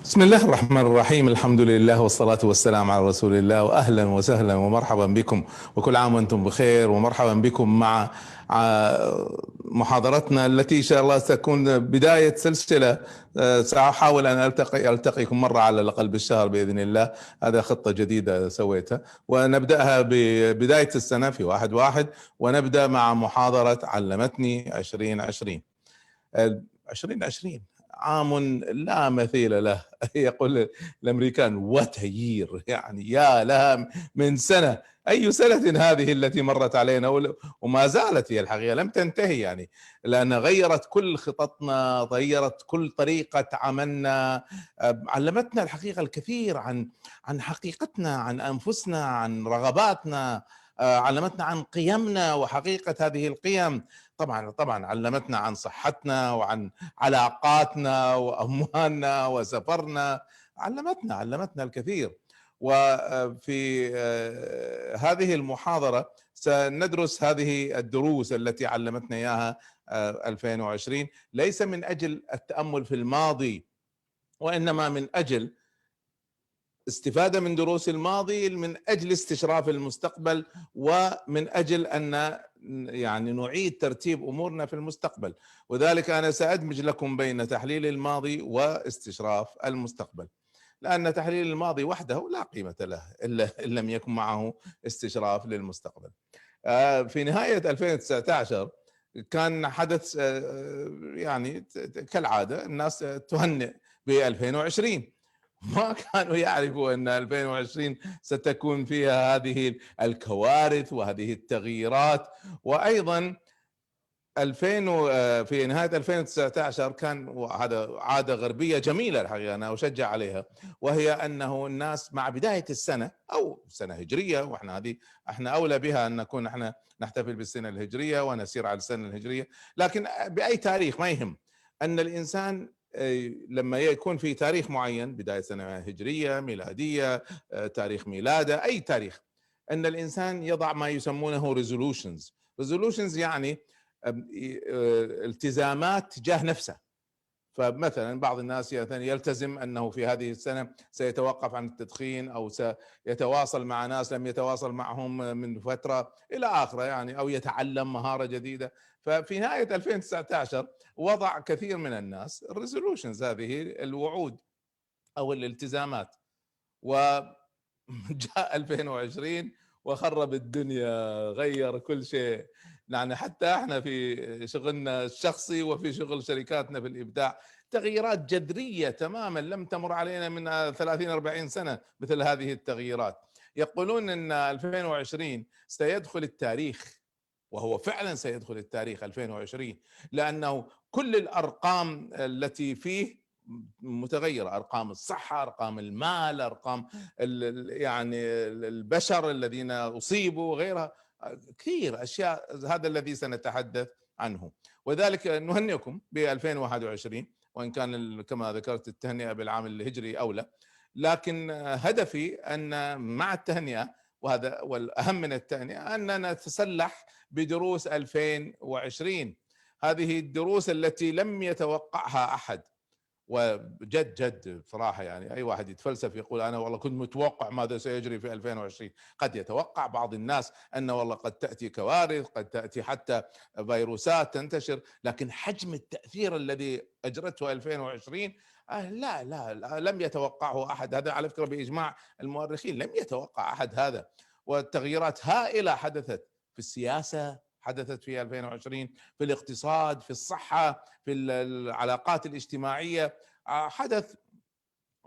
بسم الله الرحمن الرحيم. الحمد لله والصلاة والسلام على رسول الله، وأهلا وسهلا ومرحبا بكم، وكل عام وأنتم بخير، ومرحبا بكم مع محاضرتنا التي إن شاء الله ستكون بداية سلسلة. سأحاول أن ألتقيكم مرة على الأقل بالشهر بإذن الله. هذا خطة جديدة سويتها، ونبدأها ببداية السنة في 1/1، ونبدأ مع محاضرة علمتني 2020. 2020 عام لا مثيل له. يقول الامريكان وات يير، يعني يا لها من سنه. اي سنه هذه التي مرت علينا، وما زالت هي الحقيقه لم تنتهي، يعني لان غيرت كل خططنا، غيرت كل طريقه عملنا، علمتنا الحقيقه الكثير عن حقيقتنا، عن انفسنا، عن رغباتنا، علمتنا عن قيمنا وحقيقه هذه القيم. طبعا علمتنا عن صحتنا، وعن علاقاتنا واموالنا وسفرنا. علمتنا الكثير. وفي هذه المحاضرة سندرس هذه الدروس التي علمتنا اياها 2020، ليس من اجل التأمل في الماضي، وانما من اجل استفادة من دروس الماضي، من اجل استشراف المستقبل، ومن اجل ان يعني نعيد ترتيب امورنا في المستقبل. وذلك انا سادمج لكم بين تحليل الماضي واستشراف المستقبل، لان تحليل الماضي وحده لا قيمة له الا ان لم يكن معه استشراف للمستقبل. في نهاية 2019 كان حدث، يعني كالعادة الناس تهنئ ب 2020. ما كانوا يعرفوا ان 2020 ستكون فيها هذه الكوارث وهذه التغييرات. وايضا 2000 في نهاية 2019 كان، وهذا عادة غربية جميلة الحقيقة أنا أشجع عليها، وهي أنه الناس مع بداية السنة أو سنة هجرية، وإحنا إحنا أولى بها أن نكون إحنا نحتفل بالسنة الهجرية ونسير على السنة الهجرية، لكن بأي تاريخ ما يهم. أن الإنسان لما يكون في تاريخ معين، بداية سنة هجرية، ميلادية، تاريخ ميلاده، أي تاريخ، أن الإنسان يضع ما يسمونه resolutions يعني التزامات تجاه نفسه. فمثلا بعض الناس يلتزم انه في هذه السنه سيتوقف عن التدخين، او سيتواصل مع ناس لم يتواصل معهم من فتره الى اخره، يعني او يتعلم مهاره جديده. ففي نهايه 2019 وضع كثير من الناس الريزولوشنز، هذه الوعود او الالتزامات، وجاء 2020 وخرب الدنيا، غير كل شيء. يعني حتى احنا في شغلنا الشخصي وفي شغل شركاتنا في الابداع، تغييرات جذريه تماما لم تمر علينا من 30 40 سنه مثل هذه التغييرات. يقولون ان 2020 سيدخل التاريخ، وهو فعلا سيدخل التاريخ 2020، لانه كل الارقام التي فيه متغيرة، أرقام الصحة، أرقام المال، أرقام يعني البشر الذين أصيبوا وغيرها، كثير أشياء. هذا الذي سنتحدث عنه، وذلك نهنئكم ب 2021، وإن كان كما ذكرت التهنئة بالعام الهجري أولى، لكن هدفي أن مع التهنئة، وهذا والأهم من التهنئة، أننا نتسلح بدروس 2020. هذه الدروس التي لم يتوقعها أحد، وجد جد بصراحة، يعني أي واحد يتفلسف يقول أنا والله كنت متوقع ماذا سيجري في 2020. قد يتوقع بعض الناس أن والله قد تأتي كوارث، قد تأتي حتى فيروسات تنتشر، لكن حجم التأثير الذي أجرته 2020 لا لم يتوقعه أحد. هذا على فكرة بإجماع المؤرخين، لم يتوقع أحد هذا. والتغييرات هائلة حدثت في السياسة، حدثت في 2020 في الاقتصاد، في الصحة، في العلاقات الاجتماعية، حدث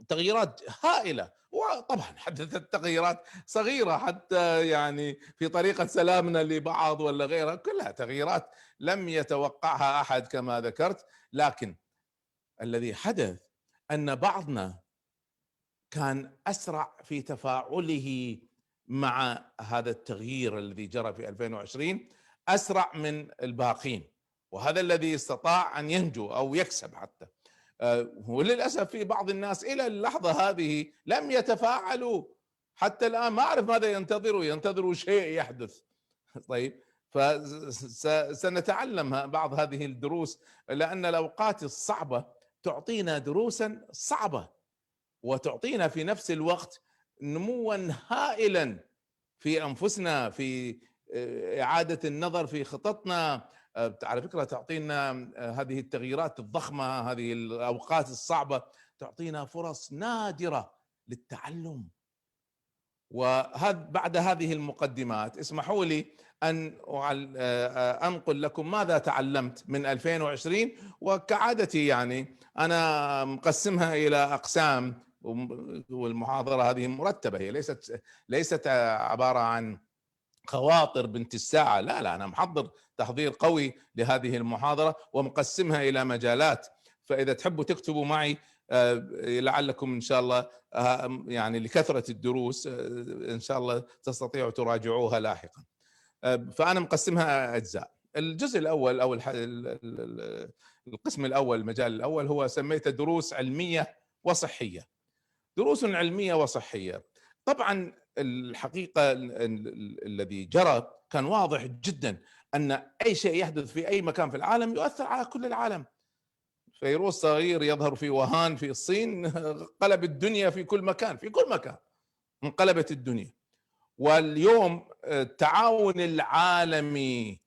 تغييرات هائلة. وطبعا حدثت تغييرات صغيرة حتى يعني في طريقة سلامنا لبعض ولا غيرها، كلها تغييرات لم يتوقعها أحد كما ذكرت. لكن الذي حدث أن بعضنا كان أسرع في تفاعله مع هذا التغيير الذي جرى في 2020، أسرع من الباقين، وهذا الذي استطاع أن ينجو أو يكسب حتى. وللأسف في بعض الناس إلى اللحظة هذه لم يتفاعلوا حتى الآن، ما أعرف ماذا ينتظروا شيء يحدث. طيب، فسنتعلم بعض هذه الدروس، لأن الأوقات الصعبة تعطينا دروسا صعبة. وتعطينا في نفس الوقت نموا هائلا في انفسنا، في اعاده النظر في خططنا. على فكره تعطينا هذه التغييرات الضخمه، هذه الاوقات الصعبه تعطينا فرص نادره للتعلم. وهذا بعد هذه المقدمات اسمحوا لي ان انقل لكم ماذا تعلمت من 2020. وكعادتي يعني انا مقسمها الى اقسام، والمحاضره هذه مرتبه، هي ليست عباره عن خواطر بنت الساعه، لا انا محضر تحضير قوي لهذه المحاضره ومقسمها الى مجالات. فاذا تحبوا تكتبوا معي لعلكم ان شاء الله يعني لكثره الدروس ان شاء الله تستطيعوا تراجعوها لاحقا. فانا مقسمها اجزاء. الجزء الاول او القسم الاول، المجال الاول، هو سميته دروس علميه وصحيه. دروس علميه وصحيه. طبعا الحقيقه الذي جرى كان واضح جدا ان اي شيء يحدث في اي مكان في العالم يؤثر على كل العالم. فيروس صغير يظهر في ووهان في الصين قلب الدنيا في كل مكان، في كل مكان انقلبت الدنيا. واليوم التعاون العالمي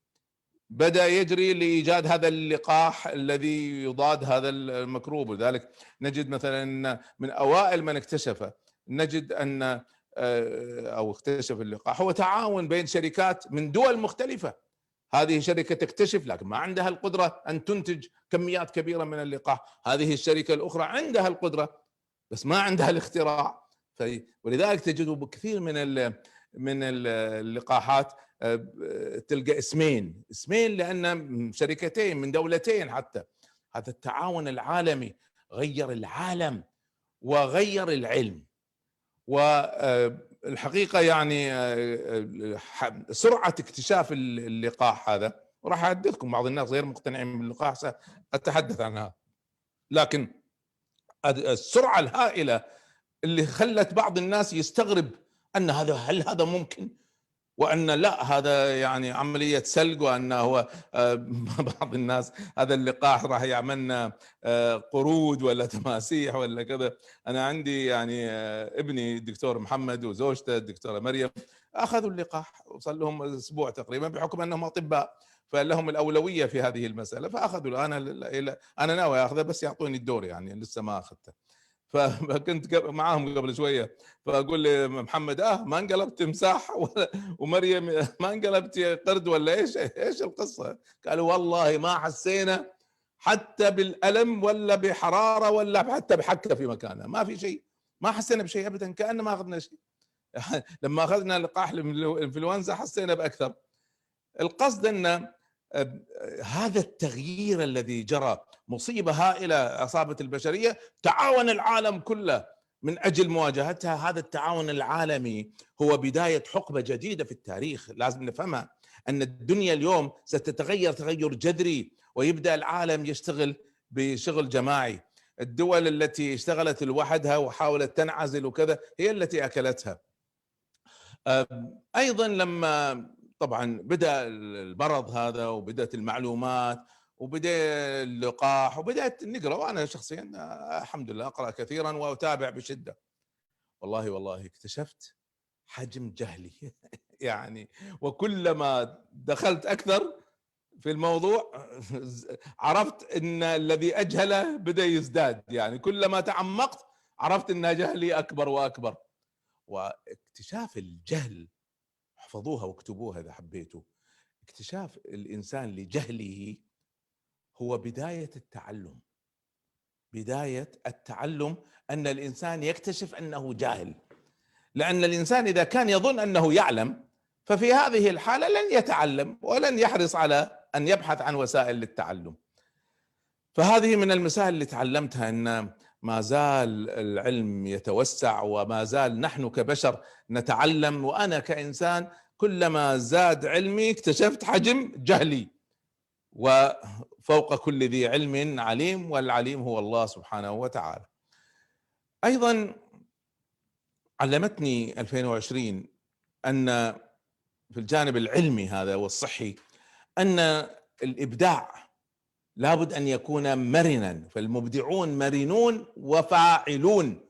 بدأ يجري لإيجاد هذا اللقاح الذي يضاد هذا الميكروب. ولذلك نجد مثلا من أوائل من اكتشفه، نجد أن أو اكتشف اللقاح هو تعاون بين شركات من دول مختلفة. هذه شركة تكتشف لكن ما عندها القدرة أن تنتج كميات كبيرة من اللقاح، هذه الشركة الأخرى عندها القدرة بس ما عندها الاختراع. ولذلك تجد كثير من اللقاحات تلقى اسمين لأن شركتين من دولتين حتى. هذا التعاون العالمي غير العالم وغير العلم. والحقيقة يعني سرعة اكتشاف اللقاح هذا، وراح أحدثكم بعض الناس غير مقتنعين باللقاح سأتحدث عنها، لكن السرعة الهائلة اللي خلت بعض الناس يستغرب أن هل هذا ممكن، وأن لا هذا يعني عملية سلق، وأنه هو بعض الناس هذا اللقاح راح يعملنا قرود ولا تماسيح ولا كذا. أنا عندي يعني ابني الدكتور محمد وزوجته الدكتورة مريم أخذوا اللقاح وصل لهم أسبوع تقريبا بحكم أنهم أطباء، فلهم الأولوية في هذه المسألة فأخذوا. أنا ناوي أخذه بس يعطوني الدور، يعني لسه ما أخذته. فكنت معاهم قبل شويه فاقول لمحمد ما انقلبت تمساح ومريم ما انقلبت قرد ولا ايش القصه؟ قالوا والله ما حسينا حتى بالالم ولا بحراره ولا حتى بحكه في مكانها، ما في شيء، ما حسينا بشيء ابدا، كأن ما اخذنا شيء. لما اخذنا لقاح الانفلونزا حسينا باكثر. القصد ان هذا التغيير الذي جرى مصيبة هائلة أصابت البشرية، تعاون العالم كله من أجل مواجهتها. هذا التعاون العالمي هو بداية حقبة جديدة في التاريخ لازم نفهمها، أن الدنيا اليوم ستتغير تغير جذري، ويبدأ العالم يشتغل بشغل جماعي. الدول التي اشتغلت لوحدها وحاولت تنعزل وكذا هي التي أكلتها. أيضا لما طبعا بدأ المرض هذا وبدأت المعلومات وبدأ اللقاح وبدأت نقرأ، وأنا شخصيا الحمد لله أقرأ كثيرا وأتابع بشدة. والله اكتشفت حجم جهلي يعني، وكلما دخلت أكثر في الموضوع عرفت أن الذي أجهله بدأ يزداد، يعني كلما تعمقت عرفت أن جهلي أكبر وأكبر. واكتشاف الجهل، احفظوها واكتبوها إذا حبيتوا، اكتشاف الإنسان لجهله هو بداية التعلم. بداية التعلم أن الإنسان يكتشف أنه جاهل، لأن الإنسان إذا كان يظن أنه يعلم ففي هذه الحالة لن يتعلم ولن يحرص على أن يبحث عن وسائل للتعلم. فهذه من المسائل اللي تعلمتها، أن ما زال العلم يتوسع وما زال نحن كبشر نتعلم، وأنا كإنسان كلما زاد علمي اكتشفت حجم جهلي. وفوق كل ذي علم عليم، والعليم هو الله سبحانه وتعالى. أيضا علمتني 2020 أن في الجانب العلمي هذا والصحي أن الإبداع لابد أن يكون مرنا، فالمبدعون مرنون وفاعلون.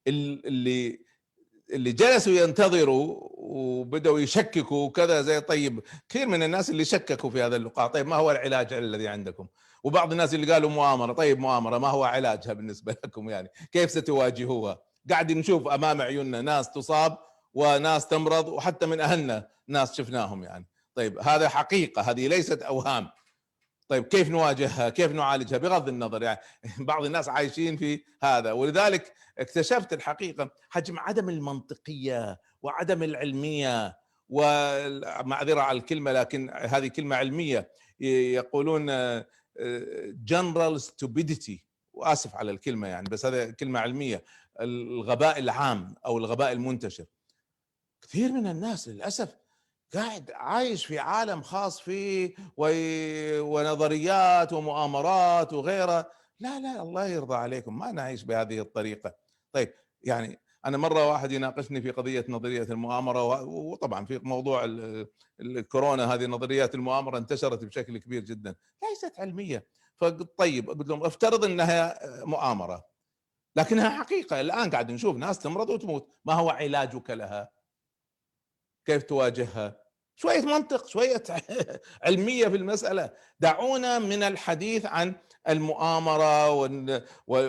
اللي جلسوا ينتظروا وبدأوا يشككوا وكذا زي. طيب كثير من الناس اللي شككوا في هذا اللقاح، طيب ما هو العلاج الذي عندكم؟ وبعض الناس اللي قالوا مؤامرة، طيب مؤامرة ما هو علاجها بالنسبة لكم؟ يعني كيف ستواجهوها؟ قاعد نشوف أمام عيوننا ناس تصاب وناس تمرض، وحتى من أهلنا ناس شفناهم يعني. طيب هذا حقيقة، هذه ليست أوهام. طيب كيف نواجهها؟ كيف نعالجها؟ بغض النظر يعني بعض الناس عايشين في هذا. ولذلك اكتشفت الحقيقة حجم عدم المنطقية وعدم العلمية، ومعذرة على الكلمة لكن هذه كلمة علمية، يقولون general stupidity، وآسف على الكلمة يعني بس هذا كلمة علمية، الغباء العام أو الغباء المنتشر. كثير من الناس للأسف قاعد عايش في عالم خاص فيه ونظريات ومؤامرات وغيرها. لا لا، الله يرضى عليكم، ما نعيش بهذه الطريقة. طيب يعني أنا مرة واحد يناقشني في قضية نظرية المؤامرة، وطبعا في موضوع الكورونا هذه نظريات المؤامرة انتشرت بشكل كبير جدا، ليست علمية. فقلت طيب، قلت لهم افترض أنها مؤامرة لكنها حقيقة، الآن قاعد نشوف ناس تمرض وتموت، ما هو علاجك لها؟ كيف تواجهها؟ شوية منطق، شوية علمية في المسألة. دعونا من الحديث عن المؤامرة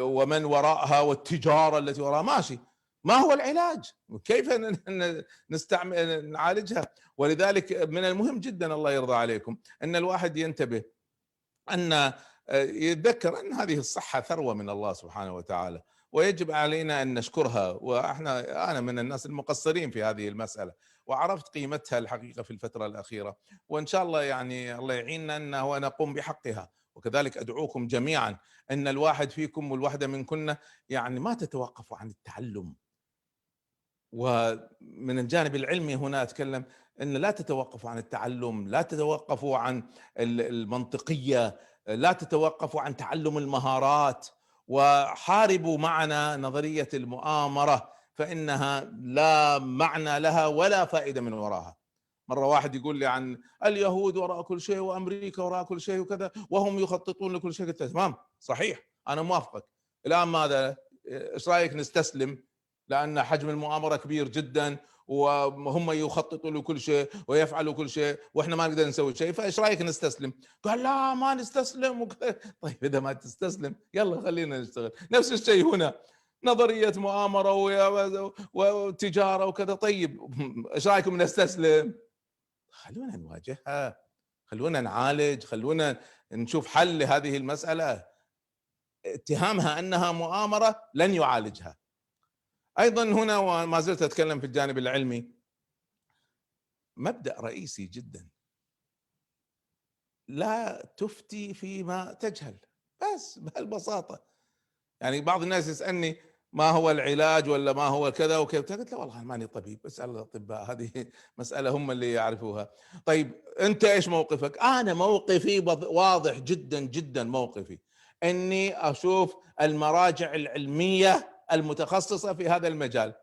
ومن وراءها والتجارة التي وراءها، ماشي. ما هو العلاج؟ كيف نستعمل نعالجها؟ ولذلك من المهم جدا الله يرضى عليكم أن الواحد ينتبه، أن يتذكر أن هذه الصحة ثروة من الله سبحانه وتعالى، ويجب علينا أن نشكرها. أنا من الناس المقصرين في هذه المسألة، وعرفت قيمتها الحقيقة في الفترة الأخيرة، وإن شاء الله يعني الله يعيننا أنه نقوم بحقها. وكذلك أدعوكم جميعا أن الواحد فيكم والواحدة منكن يعني ما تتوقفوا عن التعلم. ومن الجانب العلمي هنا أتكلم أن لا تتوقفوا عن التعلم، لا تتوقفوا عن المنطقية، لا تتوقفوا عن تعلم المهارات، وحاربوا معنا نظرية المؤامرة، فإنها لا معنى لها ولا فائدة من وراها. مرة واحد يقول لي عن اليهود وراء كل شيء وأمريكا وراء كل شيء وكذا وهم يخططون لكل شيء. قلت تمام صحيح، أنا موافقك. الآن ماذا؟ إيش رأيك نستسلم لأن حجم المؤامرة كبير جدا وهم يخططوا لكل شيء ويفعلوا كل شيء واحنا ما نقدر نسوي شيء، فايش رايك نستسلم؟ قال لا ما نستسلم طيب اذا ما تستسلم يلا خلينا نشتغل. نفس الشيء هنا، نظرية مؤامرة وتجارة وكذا. طيب ايش رايكم نستسلم؟ خلونا نواجهها، خلونا نعالج، خلونا نشوف حل لهذه المسألة. اتهامها انها مؤامرة لن يعالجها. ايضا هنا وما زلت اتكلم في الجانب العلمي، مبدأ رئيسي جدا، لا تفتي فيما تجهل، بس بهالبساطة. يعني بعض الناس يسألني ما هو العلاج ولا ما هو كذا وكيف، قلت له والله ماني طبيب، اسأل الأطباء، هذه مسألة هم اللي يعرفوها. طيب أنت إيش موقفك؟ أنا موقفي واضح جدا جدا. موقفي أني أشوف المراجع العلمية المتخصصة في هذا المجال.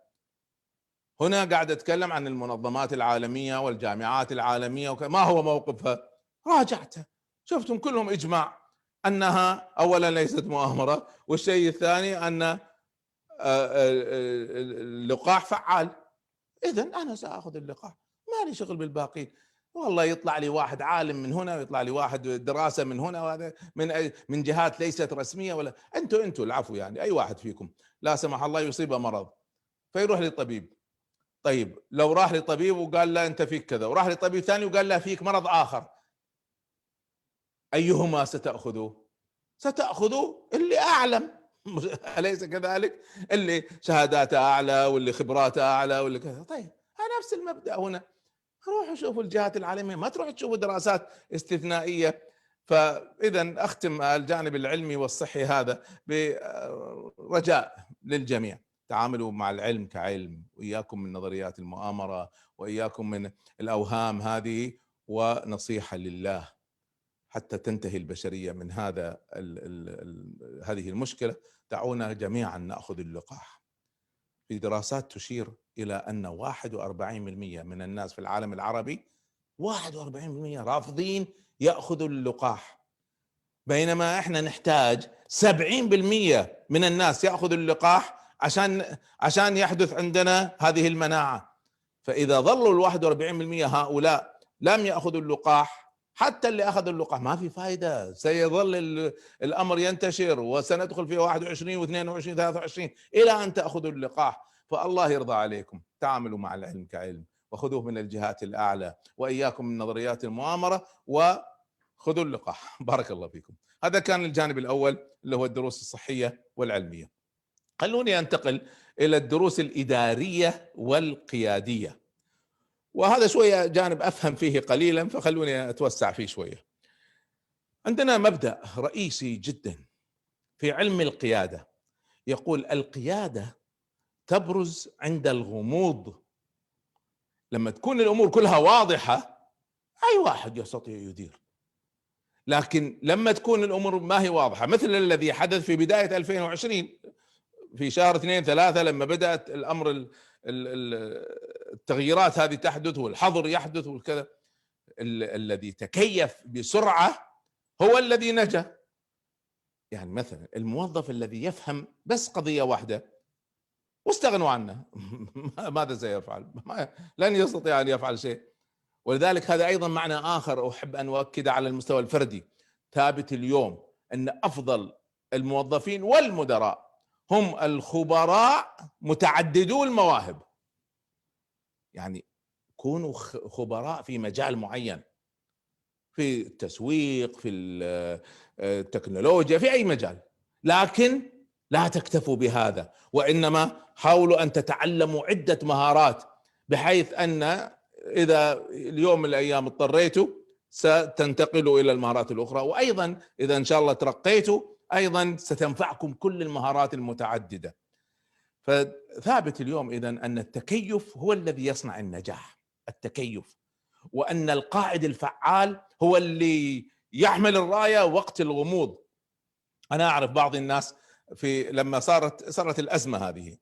هنا قاعد أتكلم عن المنظمات العالمية والجامعات العالمية ما هو موقفها؟ راجعتها، شفتم كلهم إجماع أنها أولا ليست مؤامرة، والشيء الثاني أن اللقاح فعال. إذن أنا سأخذ اللقاح، ما لي شغل بالباقين. والله يطلع لي واحد عالم من هنا ويطلع لي واحد دراسة من هنا، وهذا من جهات ليست رسمية، ولا أنتوا العفو يعني أي واحد فيكم لا سمح الله يصيبه مرض فيروح للطبيب. طيب لو راح لطبيب وقال له انت فيك كذا، وراح لطبيب ثاني وقال له فيك مرض اخر، ايهما ستاخذه؟ ستاخذه اللي اعلم اليس كذلك؟ اللي شهاداته اعلى واللي خبراته اعلى واللي كذا. طيب نفس المبدا هنا، روحوا شوفوا الجهات العالميه، ما تروحوا تشوفوا دراسات استثنائيه. فاذا اختم الجانب العلمي والصحي هذا برجاء للجميع، تعاملوا مع العلم كعلم، وإياكم من نظريات المؤامرة، وإياكم من الأوهام هذه، ونصيحة لله حتى تنتهي البشرية من هذه المشكلة. دعونا جميعا نأخذ اللقاح. في دراسات تشير إلى أن 41% من الناس في العالم العربي 41% رافضين يأخذوا اللقاح، بينما احنا نحتاج 70% من الناس يأخذوا اللقاح عشان يحدث عندنا هذه المناعة. فإذا ظلوا ال 41% هؤلاء لم يأخذوا اللقاح، حتى اللي أخذوا اللقاح ما في فائدة، سيظل الأمر ينتشر، وسندخل في 21 و22 23 إلى أن تأخذوا اللقاح. فالله يرضى عليكم، تعاملوا مع العلم كعلم، وخذوه من الجهات الأعلى، وإياكم من نظريات المؤامرة، وخذوا اللقاح. بارك الله فيكم. هذا كان الجانب الأول اللي هو الدروس الصحية والعلمية. خلوني أنتقل إلى الدروس الإدارية والقيادية، وهذا شوية جانب أفهم فيه قليلا، فخلوني أتوسع فيه شوية. عندنا مبدأ رئيسي جدا في علم القيادة، يقول القيادة تبرز عند الغموض. لما تكون الأمور كلها واضحة أي واحد يستطيع يدير، لكن لما تكون الأمور ما هي واضحة، مثل الذي حدث في بداية 2020 في شهر 2 3 لما بدأت الأمر التغييرات هذه تحدث والحظر يحدث والكذا، الذي تكيف بسرعة هو الذي نجا. يعني مثلا الموظف الذي يفهم بس قضية واحدة واستغنوا عنه ماذا سيفعل؟ لن يستطيع أن يفعل شيء. ولذلك هذا أيضا معنى آخر أحب أن أؤكد على المستوى الفردي، ثابت اليوم أن أفضل الموظفين والمدراء هم الخبراء متعددو المواهب. يعني كونوا خبراء في مجال معين، في التسويق، في التكنولوجيا، في أي مجال، لكن لا تكتفوا بهذا، وإنما حاولوا أن تتعلموا عدة مهارات، بحيث أن إذا اليوم من الأيام اضطريتوا ستنتقلوا إلى المهارات الأخرى، وأيضا إذا إن شاء الله ترقيتوا أيضا ستنفعكم كل المهارات المتعددة. فثابت اليوم إذن أن التكيف هو الذي يصنع النجاح، التكيف، وأن القائد الفعال هو اللي يحمل الراية وقت الغموض. أنا أعرف بعض الناس لما صارت الأزمة هذه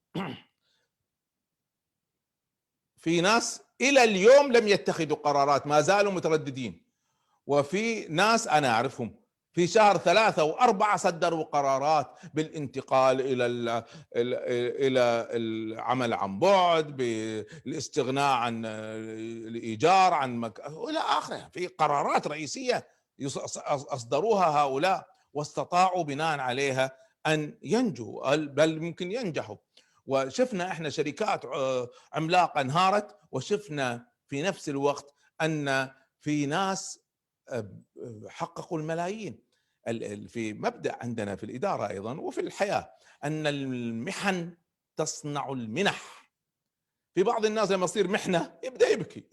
في ناس إلى اليوم لم يتخذوا قرارات، ما زالوا مترددين، وفي ناس أنا أعرفهم في شهر 3 و4 صدروا قرارات بالانتقال إلى العمل عن بعد، بالاستغناء عن الإيجار عن إلى آخره. في قرارات رئيسية أصدروها هؤلاء، واستطاعوا بناء عليها أن ينجوا، بل ممكن ينجحوا. وشفنا احنا شركات عملاقة انهارت، وشفنا في نفس الوقت أن في ناس حققوا الملايين. في مبدأ عندنا في الإدارة أيضا وفي الحياة أن المحن تصنع المنح. في بعض الناس لما يصير محنة يبدأ يبكي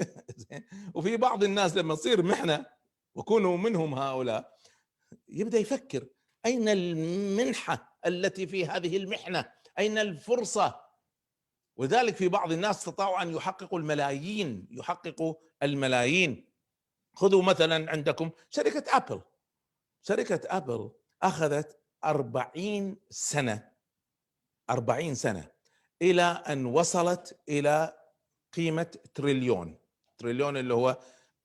وفي بعض الناس لما يصير محنة، وكونوا منهم هؤلاء، يبدأ يفكر أين المنحة التي في هذه المحنة، أين الفرصة. وذلك في بعض الناس استطاعوا أن يحققوا الملايين. خذوا مثلا عندكم شركة أبل أخذت 40 سنة إلى أن وصلت إلى قيمة تريليون اللي هو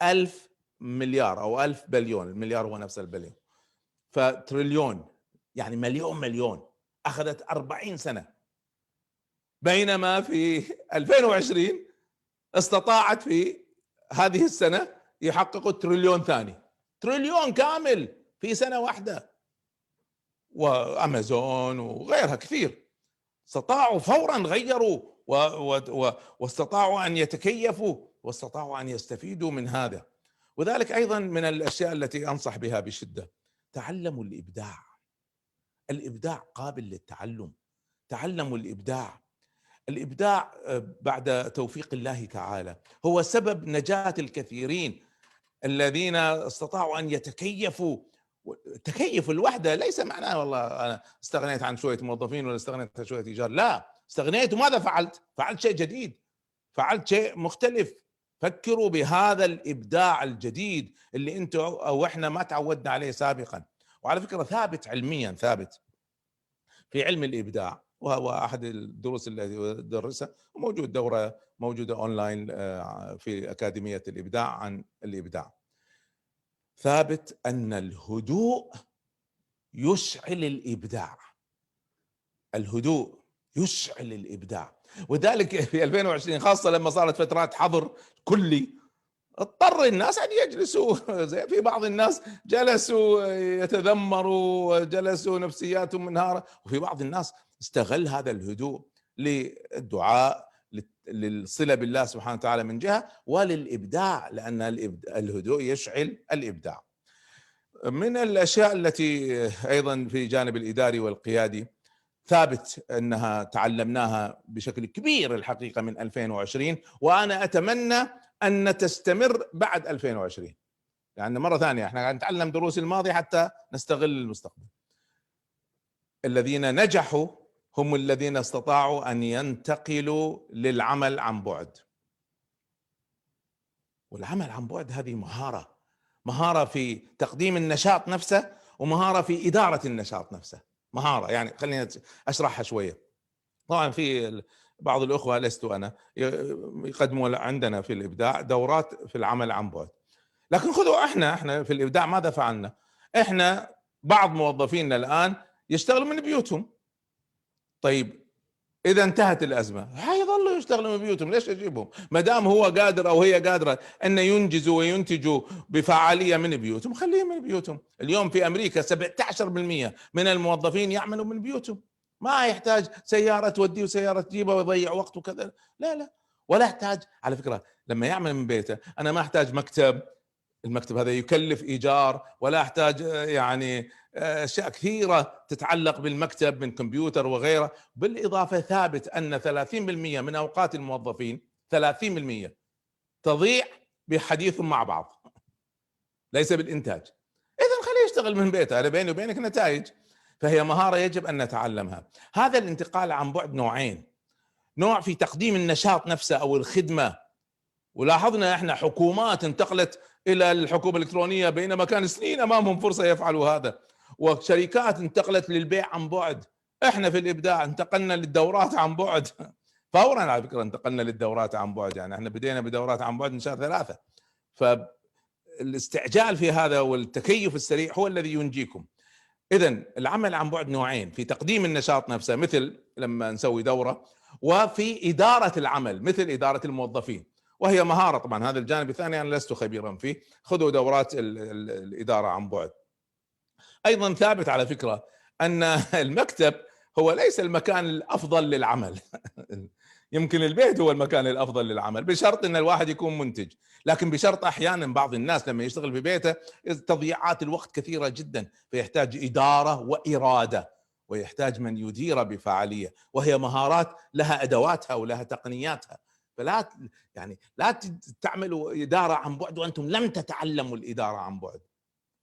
1000 مليار أو 1000 بليون، المليار هو نفس البليون، فتريليون يعني مليون أخذت 40 سنة. بينما في 2020 استطاعت في هذه السنة يحققوا تريليون ثاني، تريليون كامل في سنة واحدة. وأمازون وغيرها كثير استطاعوا فورا غيروا واستطاعوا أن يتكيفوا، واستطاعوا أن يستفيدوا من هذا. وذلك أيضا من الأشياء التي أنصح بها بشدة، تعلموا الإبداع قابل للتعلم. تعلموا الإبداع بعد توفيق الله تعالى هو سبب نجاة الكثيرين الذين استطاعوا أن يتكيفوا. تكيف الوحدة ليس معناه والله أنا استغنيت عن شوية موظفين ولا استغنيت عن شوية إيجار، لا، استغنيت وماذا فعلت شيء جديد، فعلت شيء مختلف. فكروا بهذا الإبداع الجديد اللي أنتم أو إحنا ما تعودنا عليه سابقا. وعلى فكرة ثابت علميا، ثابت في علم الإبداع، وهو أحد الدروس التي أدرسها، وموجود دورة موجودة أونلاين في أكاديمية الإبداع عن الإبداع. ثابت أن الهدوء يشعل الإبداع. الهدوء يشعل الابداع. وذلك في 2020 خاصه لما صارت فترات حظر كلي، اضطر الناس ان يجلسوا زي في بعض الناس جلسوا يتذمروا، جلسوا نفسياتهم منهارة، وفي بعض الناس استغل هذا الهدوء للدعاء، للصلة بالله سبحانه وتعالى من جهة، وللإبداع، لأن الهدوء يشعل الإبداع. من الأشياء التي أيضا في جانب الإداري والقيادي ثابت أنها تعلمناها بشكل كبير الحقيقة من 2020، وأنا أتمنى أن تستمر بعد 2020، يعني مرة ثانية احنا قاعد نتعلم دروس الماضي حتى نستغل المستقبل. الذين نجحوا هم الذين استطاعوا أن ينتقلوا للعمل عن بعد. والعمل عن بعد هذه مهارة في تقديم النشاط نفسه، ومهارة في إدارة النشاط نفسه. مهارة يعني خلينا أشرحها شوية. طبعا في بعض الأخوة لست أنا يقدموا عندنا في الإبداع دورات في العمل عن بعد، لكن خذوا احنا في الإبداع ماذا فعلنا؟ احنا بعض موظفينا الآن يشتغلوا من بيوتهم. طيب إذا انتهت الأزمة حيظلوا يشتغلوا من بيوتهم، ليش أجيبهم؟ ما دام هو قادر أو هي قادرة أن ينجزوا وينتجوا بفعالية من بيوتهم، خليهم من بيوتهم. اليوم في أمريكا 17% من الموظفين يعملوا من بيوتهم، ما يحتاج سيارة توديه وسيارة تجيبه ويضيع وقت وكذا، لا، ولا يحتاج. على فكرة لما يعمل من بيته أنا ما أحتاج مكتب، المكتب هذا يكلف إيجار، ولا أحتاج يعني أشياء كثيرة تتعلق بالمكتب من كمبيوتر وغيره. بالإضافة ثابت أن 30% من أوقات الموظفين 30% تضيع بحديثهم مع بعض، ليس بالإنتاج. إذا خليه يشتغل من بيته، أنا بيني وبينك نتائج. فهي مهارة يجب أن نتعلمها. هذا الانتقال عن بعد نوعين، نوع في تقديم النشاط نفسه أو الخدمة، ولاحظنا احنا حكومات انتقلت الى الحكومه الالكترونيه بينما كان سنين امامهم فرصه يفعلوا هذا، وشركات انتقلت للبيع عن بعد. احنا في الابداع انتقلنا للدورات عن بعد فورا. على فكره انتقلنا للدورات عن بعد، يعني احنا بدينا بدورات عن بعد من شهر 3. فالاستعجال في هذا والتكيف السريع هو الذي ينجيكم. اذا العمل عن بعد نوعين، في تقديم النشاط نفسه مثل لما نسوي دوره، وفي اداره العمل مثل اداره الموظفين، وهي مهاره. طبعا هذا الجانب الثاني انا لست خبيرا فيه، خذوا دورات الاداره عن بعد. ايضا ثابت على فكره ان المكتب هو ليس المكان الافضل للعمل يمكن البيت هو المكان الافضل للعمل بشرط ان الواحد يكون منتج، لكن بشرط احيانا بعض الناس لما يشتغل في بيته تضييعات الوقت كثيره جدا، فيحتاج اداره واراده، ويحتاج من يدير بفعاليه، وهي مهارات لها ادواتها ولها تقنياتها. فلا يعني لا تعملوا اداره عن بعد وانتم لم تتعلموا الاداره عن بعد،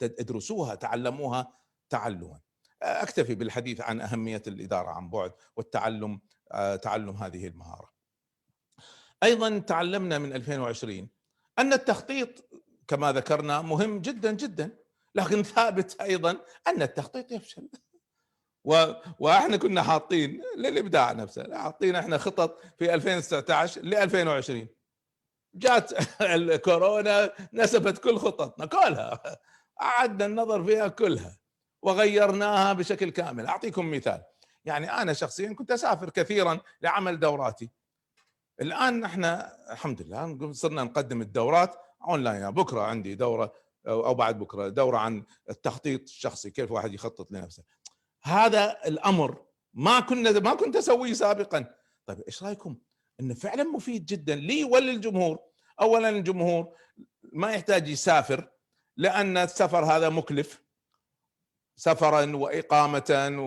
ادرسوها تعلموها تعلما. اكتفي بالحديث عن اهميه الاداره عن بعد والتعلم، تعلم هذه المهاره. ايضا تعلمنا من 2020 ان التخطيط كما ذكرنا مهم جدا جدا، لكن ثابت ايضا ان التخطيط يفشل. واحنا كنا حاطين للابداع نفسه، حاطين احنا خطط في 2019 ل 2020، جات الكورونا نسفت كل خططنا كلها، أعدنا النظر فيها كلها وغيرنا بشكل كامل. أعطيكم مثال، يعني أنا شخصيا كنت أسافر كثيرا لعمل دوراتي. الآن احنا الحمد لله صرنا نقدم الدورات أونلاين، يعني بكرة عندي دورة أو بعد بكرة دورة عن التخطيط الشخصي، كيف واحد يخطط لنفسه. هذا الأمر ما كنت أسويه سابقا. طيب إيش رأيكم إنه فعلا مفيد جدا لي وللجمهور؟ أولا الجمهور ما يحتاج يسافر، لأن السفر هذا مكلف سفرا وإقامة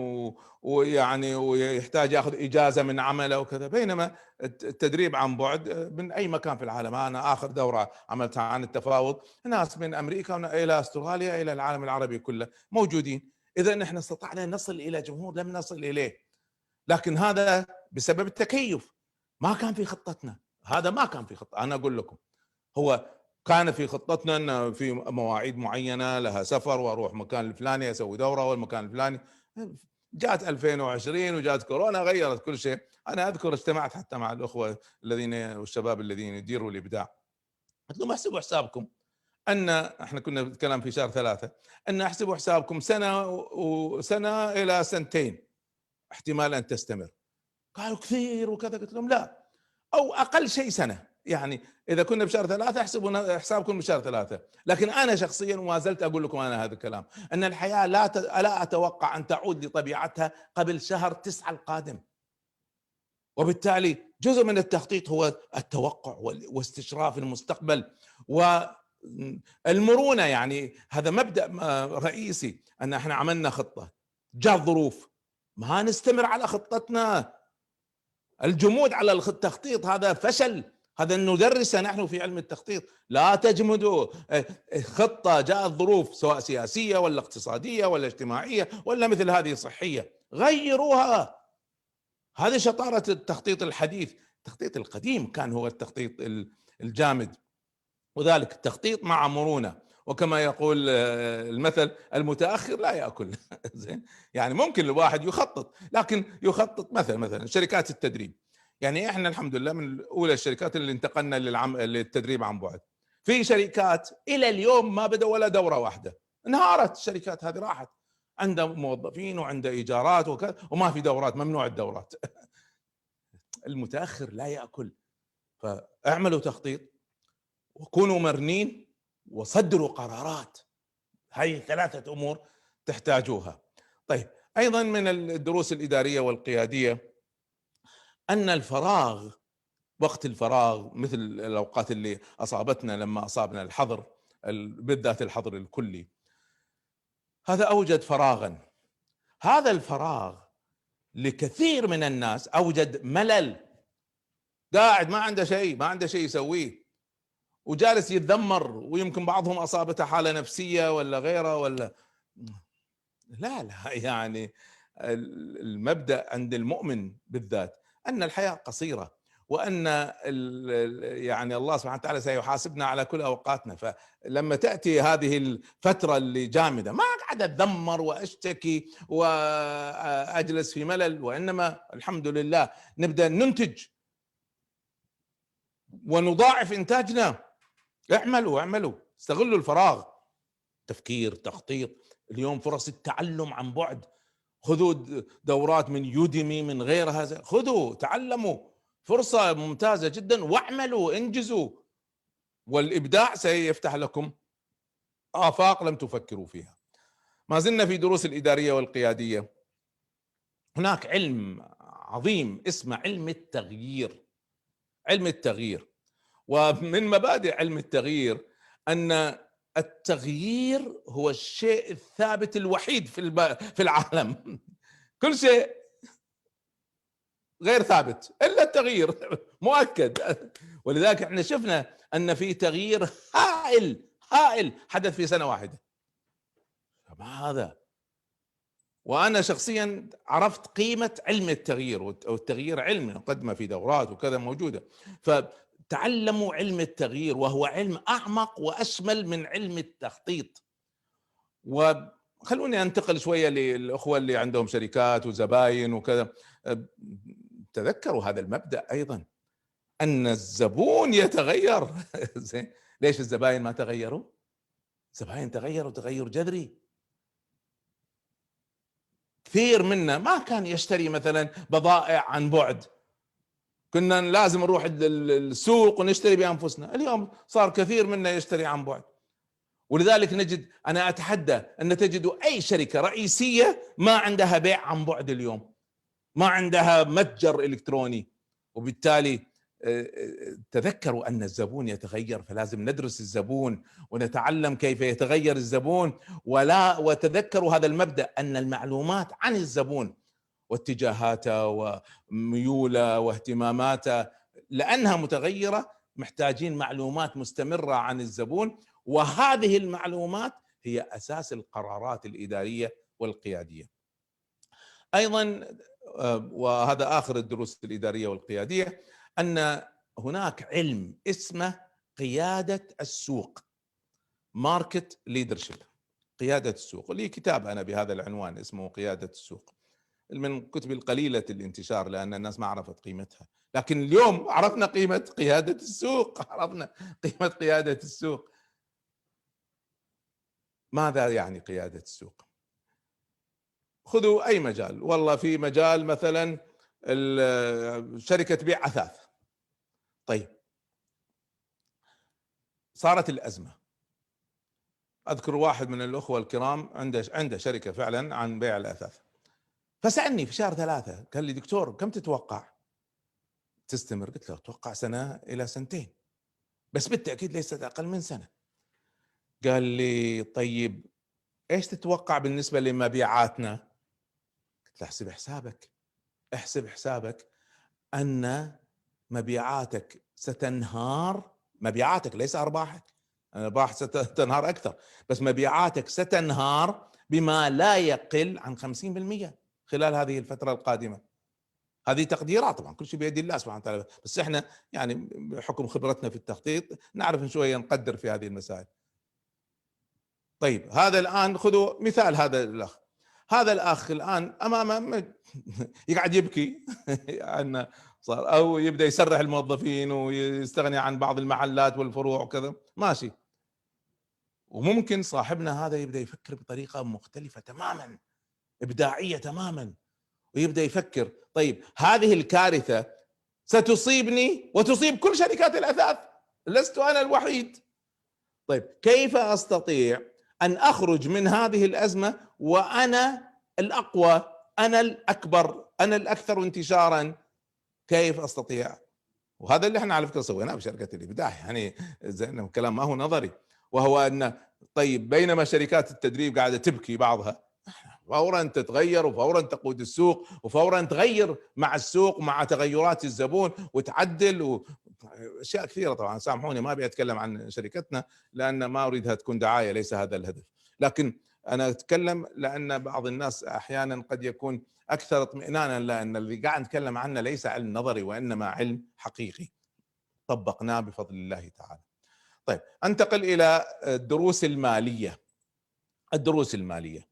ويعني ويحتاج ياخذ إجازة من عمله وكذا، بينما التدريب عن بعد من أي مكان في العالم. أنا آخر دورة عملتها عن التفاوض ناس من أمريكا إلى أستراليا إلى العالم العربي كله موجودين. إذا نحن استطعنا نصل إلى جمهور لم نصل إليه، لكن هذا بسبب التكيف. ما كان في خطتنا، هذا ما كان في خطة. أنا أقول لكم هو كان في خطتنا ان في مواعيد معينه لها سفر واروح مكان الفلاني اسوي دوره والمكان الفلاني. جات 2020 وجات كورونا غيرت كل شيء. انا اذكر اجتمعت حتى مع الاخوه الذين والشباب الذين يديروا الابداع، قلت لهم احسبوا حسابكم ان احنا كنا نتكلم في شهر 3 ان احسبوا حسابكم سنه وسنه الى سنتين احتمال ان تستمر. قالوا كثير وكذا. قلت لهم لا، او اقل شيء سنه، يعني اذا كنا بشهر ثلاثه احسبوا حسابكم بشهر ثلاثه. لكن انا شخصيا وما زلت اقول لكم انا هذا الكلام، ان الحياه لا اتوقع ان تعود لطبيعتها قبل شهر 9 القادم. وبالتالي جزء من التخطيط هو التوقع واستشراف المستقبل والمرونه. يعني هذا مبدا رئيسي، ان احنا عملنا خطه، جاء ظروف، ما نستمر على خطتنا. الجمود على التخطيط هذا فشل، هذا ندرسه نحن في علم التخطيط. لا تجمدوا، خطة جاءت ظروف سواء سياسية ولا اقتصادية ولا اجتماعية ولا مثل هذه صحية، غيروها. هذه شطارة التخطيط الحديث. التخطيط القديم كان هو التخطيط الجامد، وذلك التخطيط مع مرونة. وكما يقول المثل، المتأخر لا يأكل. زين، يعني ممكن الواحد يخطط، لكن يخطط مثلا شركات التدريب. يعني احنا الحمد لله من اولى الشركات اللي انتقلنا للتدريب عن بعد. في شركات الى اليوم ما بدأ ولا دورة واحدة، انهارت الشركات هذه، راحت عندها موظفين وعندها ايجارات وكذا وما في دورات، ممنوع الدورات. المتأخر لا يأكل. فاعملوا تخطيط وكونوا مرنين وصدروا قرارات. هذه ثلاثة أمور تحتاجوها. طيب، أيضا من الدروس الإدارية والقيادية أن الفراغ، وقت الفراغ مثل الأوقات اللي أصابتنا لما أصابنا الحظر، بالذات الحظر الكلي، هذا أوجد فراغا. هذا الفراغ لكثير من الناس أوجد ملل، قاعد ما عنده شيء، ما عنده شيء يسويه، وجالس يتذمر، ويمكن بعضهم أصابته حالة نفسية ولا غيره ولا. لا يعني المبدأ عند المؤمن بالذات أن الحياة قصيرة، وأن يعني الله سبحانه وتعالى سيحاسبنا على كل أوقاتنا. فلما تأتي هذه الفترة اللي جامدة، ما قاعد أتذمر وأشتكي وأجلس في ملل، وإنما الحمد لله نبدأ ننتج ونضاعف إنتاجنا. اعملوا استغلوا الفراغ، تفكير، تخطيط. اليوم فرص التعلم عن بعد، خذوا دورات من يوديمي من غيرها، خذوا تعلموا، فرصة ممتازة جدا، واعملوا انجزوا، والإبداع سيفتح لكم آفاق لم تفكروا فيها. ما زلنا في دروس الإدارية والقيادية. هناك علم عظيم اسمه علم التغيير. علم التغيير، ومن مبادئ علم التغيير أن التغيير هو الشيء الثابت الوحيد في العالم. كل شيء غير ثابت الا التغيير، مؤكد. ولذلك احنا شفنا ان في تغيير هائل حدث في سنه واحده. ما هذا؟ وانا شخصيا عرفت قيمه علم التغيير، والتغيير علم نقدمه في دورات وكذا موجوده. فتعلموا علم التغيير، وهو علم اعمق واشمل من علم التخطيط. وخلوني انتقل شويه للاخوه اللي عندهم شركات وزباين وكذا. تذكروا هذا المبدأ ايضا، ان الزبون يتغير. زين، ليش الزباين ما تغيروا؟ الزباين تغيروا تغير جذري. كثير منا ما كان يشتري مثلا بضائع عن بعد، كنا لازم نروح السوق ونشتري بانفسنا. اليوم صار كثير منا يشتري عن بعد. ولذلك نجد، انا اتحدى ان تجدوا اي شركه رئيسيه ما عندها بيع عن بعد اليوم، ما عندها متجر الكتروني. وبالتالي تذكروا ان الزبون يتغير، فلازم ندرس الزبون ونتعلم كيف يتغير الزبون. وتذكروا هذا المبدأ، ان المعلومات عن الزبون واتجاهاته وميوله واهتماماته، لانها متغيره، محتاجين معلومات مستمره عن الزبون، وهذه المعلومات هي اساس القرارات الاداريه والقياديه. ايضا، وهذا اخر الدروس الاداريه والقياديه، ان هناك علم اسمه قياده السوق، ماركت ليدرشيب، قياده السوق. لي كتاب انا بهذا العنوان اسمه قياده السوق، من كتب القليله الانتشار لان الناس ما عرفت قيمتها. لكن اليوم عرفنا قيمه قياده السوق، عرفنا قيمه قياده السوق. ماذا يعني قياده السوق؟ خذوا اي مجال، والله في مجال مثلا الشركة تبيع أثاث. طيب صارت الأزمة، أذكر واحد من الأخوة الكرام عنده شركة فعلا عن بيع الأثاث، فسألني في شهر 3 قال لي دكتور كم تتوقع تستمر؟ قلت له أتوقع سنة إلى سنتين، بس بالتأكيد ليست أقل من سنة. قال لي طيب إيش تتوقع بالنسبة لمبيعاتنا؟ قلت له احسب حسابك، احسب حسابك أن مبيعاتك ستنهار، مبيعاتك ليس أرباحك، الأرباح ستنهار أكثر، بس مبيعاتك ستنهار بما لا يقل عن 50% خلال هذه الفترة القادمة. هذه تقديرات طبعا، كل شيء بيد الله سبحانه وتعالى، بس احنا يعني بحكم خبرتنا في التخطيط نعرف شويه نقدر في هذه المسائل. طيب هذا الان خذوا مثال، هذا الاخ الان امامه يقعد يبكي انه صار، او يبدا يسرح الموظفين ويستغني عن بعض المحلات والفروع وكذا، ماشي. وممكن صاحبنا هذا يبدا يفكر بطريقه مختلفه تماما، ابداعيه تماما، ويبدا يفكر طيب هذه الكارثه ستصيبني وتصيب كل شركات الاثاث، لست انا الوحيد. طيب كيف استطيع ان اخرج من هذه الازمه وانا الاقوى، انا الاكبر، انا الاكثر انتشارا؟ كيف استطيع؟ وهذا اللي احنا على فكره سويناه في شركه الابداع، يعني زين كلام ما هو نظري، وهو ان طيب بينما شركات التدريب قاعده تبكي بعضها، فورا تتغير وفورا تقود السوق وفورا تغير مع السوق ومع تغيرات الزبون وتعدل اشياء كثيره. طبعا سامحوني ما ابي اتكلم عن شركتنا لان ما اريدها تكون دعايه، ليس هذا الهدف، لكن انا اتكلم لان بعض الناس احيانا قد يكون اكثر اطمئنانا، لان اللي قاعد نتكلم عنه ليس علم نظري وانما علم حقيقي طبقناه بفضل الله تعالى. طيب انتقل الى الدروس الماليه. الدروس الماليه،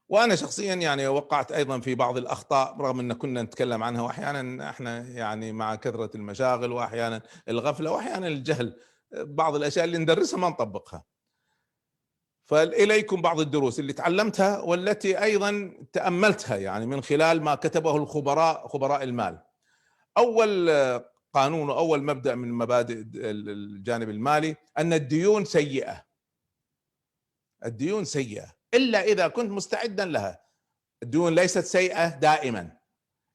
وانا شخصيا يعني وقعت ايضا في بعض الاخطاء رغم ان كنا نتكلم عنها، واحيانا احنا يعني مع كثره المشاغل واحيانا الغفله واحيانا الجهل، بعض الاشياء اللي ندرسها ما نطبقها. فاليكم بعض الدروس اللي تعلمتها والتي ايضا تاملتها يعني من خلال ما كتبه الخبراء، خبراء المال. اول قانون واول مبدا من مبادئ الجانب المالي ان الديون سيئه. الديون سيئه الا اذا كنت مستعدا لها. الديون ليست سيئة دائما،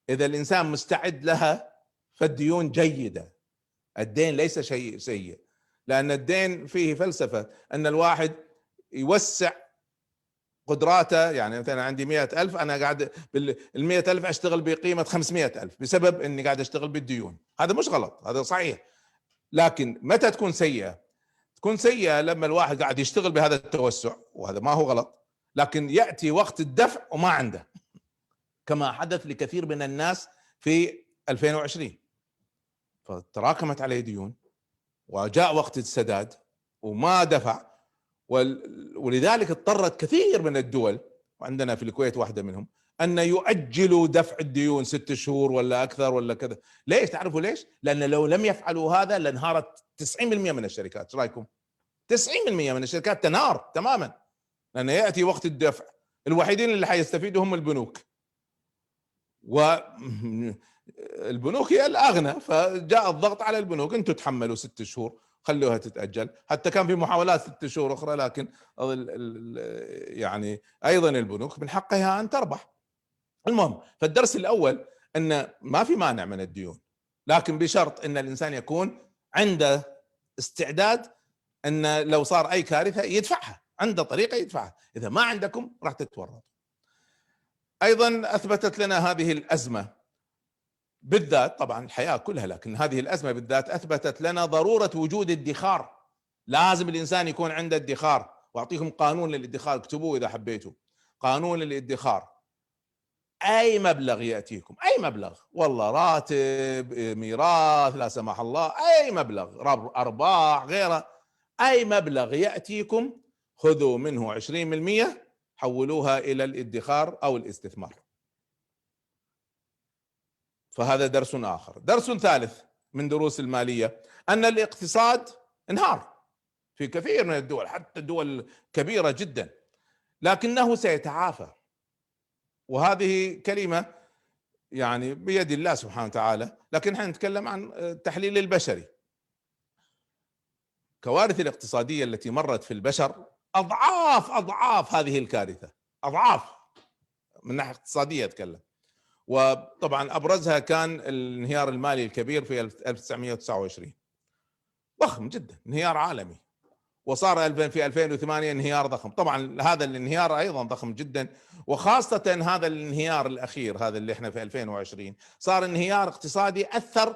إذا الإنسان مستعد لها فالديون جيدة. الدين ليس شيء سيء، لأن الدين فيه فلسفة أن الواحد يوسع قدراته. يعني مثلا عندي 100,000، أنا قاعد بال100,000 أشتغل بقيمة 500,000 بسبب أني قاعد أشتغل بالديون. هذا مش غلط، هذا صحيح، لكن متى تكون سيئة؟ تكون سيئة لما الواحد قاعد يشتغل بهذا التوسع، وهذا ما هو غلط، لكن يأتي وقت الدفع وما عنده، كما حدث لكثير من الناس في 2020، فتراكمت عليه ديون وجاء وقت السداد وما دفع، ولذلك اضطرت كثير من الدول، وعندنا في الكويت واحدة منهم، أن يؤجلوا دفع الديون 6 شهور ولا أكثر ولا كذا. ليش؟ تعرفوا ليش؟ لأن لو لم يفعلوا هذا لانهارت 90% من الشركات. ايش رايكم؟ 90% من الشركات تنهار تماما، لأن يأتي وقت الدفع الوحيدين اللي حيستفيدوا هم البنوك، والبنوك هي الأغنى، فجاء الضغط على البنوك، انتم تحملوا 6 شهور خلوها تتأجل. حتى كان في محاولات 6 شهور أخرى، لكن يعني أيضا البنوك من حقها أن تربح. المهم، فالدرس الأول أن ما في مانع من الديون، لكن بشرط أن الإنسان يكون عنده استعداد أن لو صار أي كارثة يدفعها، عنده طريقة يدفعها. إذا ما عندكم راح تتورط. أيضا أثبتت لنا هذه الأزمة بالذات، طبعا الحياة كلها، لكن هذه الأزمة بالذات أثبتت لنا ضرورة وجود ادخار. لازم الإنسان يكون عنده ادخار. وأعطيكم قانون للادخار، اكتبوه إذا حبيتوا. قانون للادخار: أي مبلغ يأتيكم، أي مبلغ، والله راتب، ميراث لا سمح الله، أي مبلغ، أرباح غيره، أي مبلغ يأتيكم خذوا منه 20% حولوها إلى الادخار أو الاستثمار. فهذا درس آخر. درس ثالث من دروس المالية أن الاقتصاد انهار في كثير من الدول، حتى دول كبيرة جدا، لكنه سيتعافى. وهذه كلمة يعني بيد الله سبحانه وتعالى، لكن احنا نتكلم عن التحليل البشري. كوارث الاقتصادية التي مرت في البشر أضعاف هذه الكارثة، أضعاف، من ناحية اقتصادية أتكلم. وطبعا أبرزها كان الانهيار المالي الكبير في 1929، ضخم جدا، انهيار عالمي. وصار في 2008 انهيار ضخم. طبعا هذا الانهيار أيضا ضخم جدا، وخاصة هذا الانهيار الأخير، هذا اللي احنا في 2020، صار انهيار اقتصادي أثر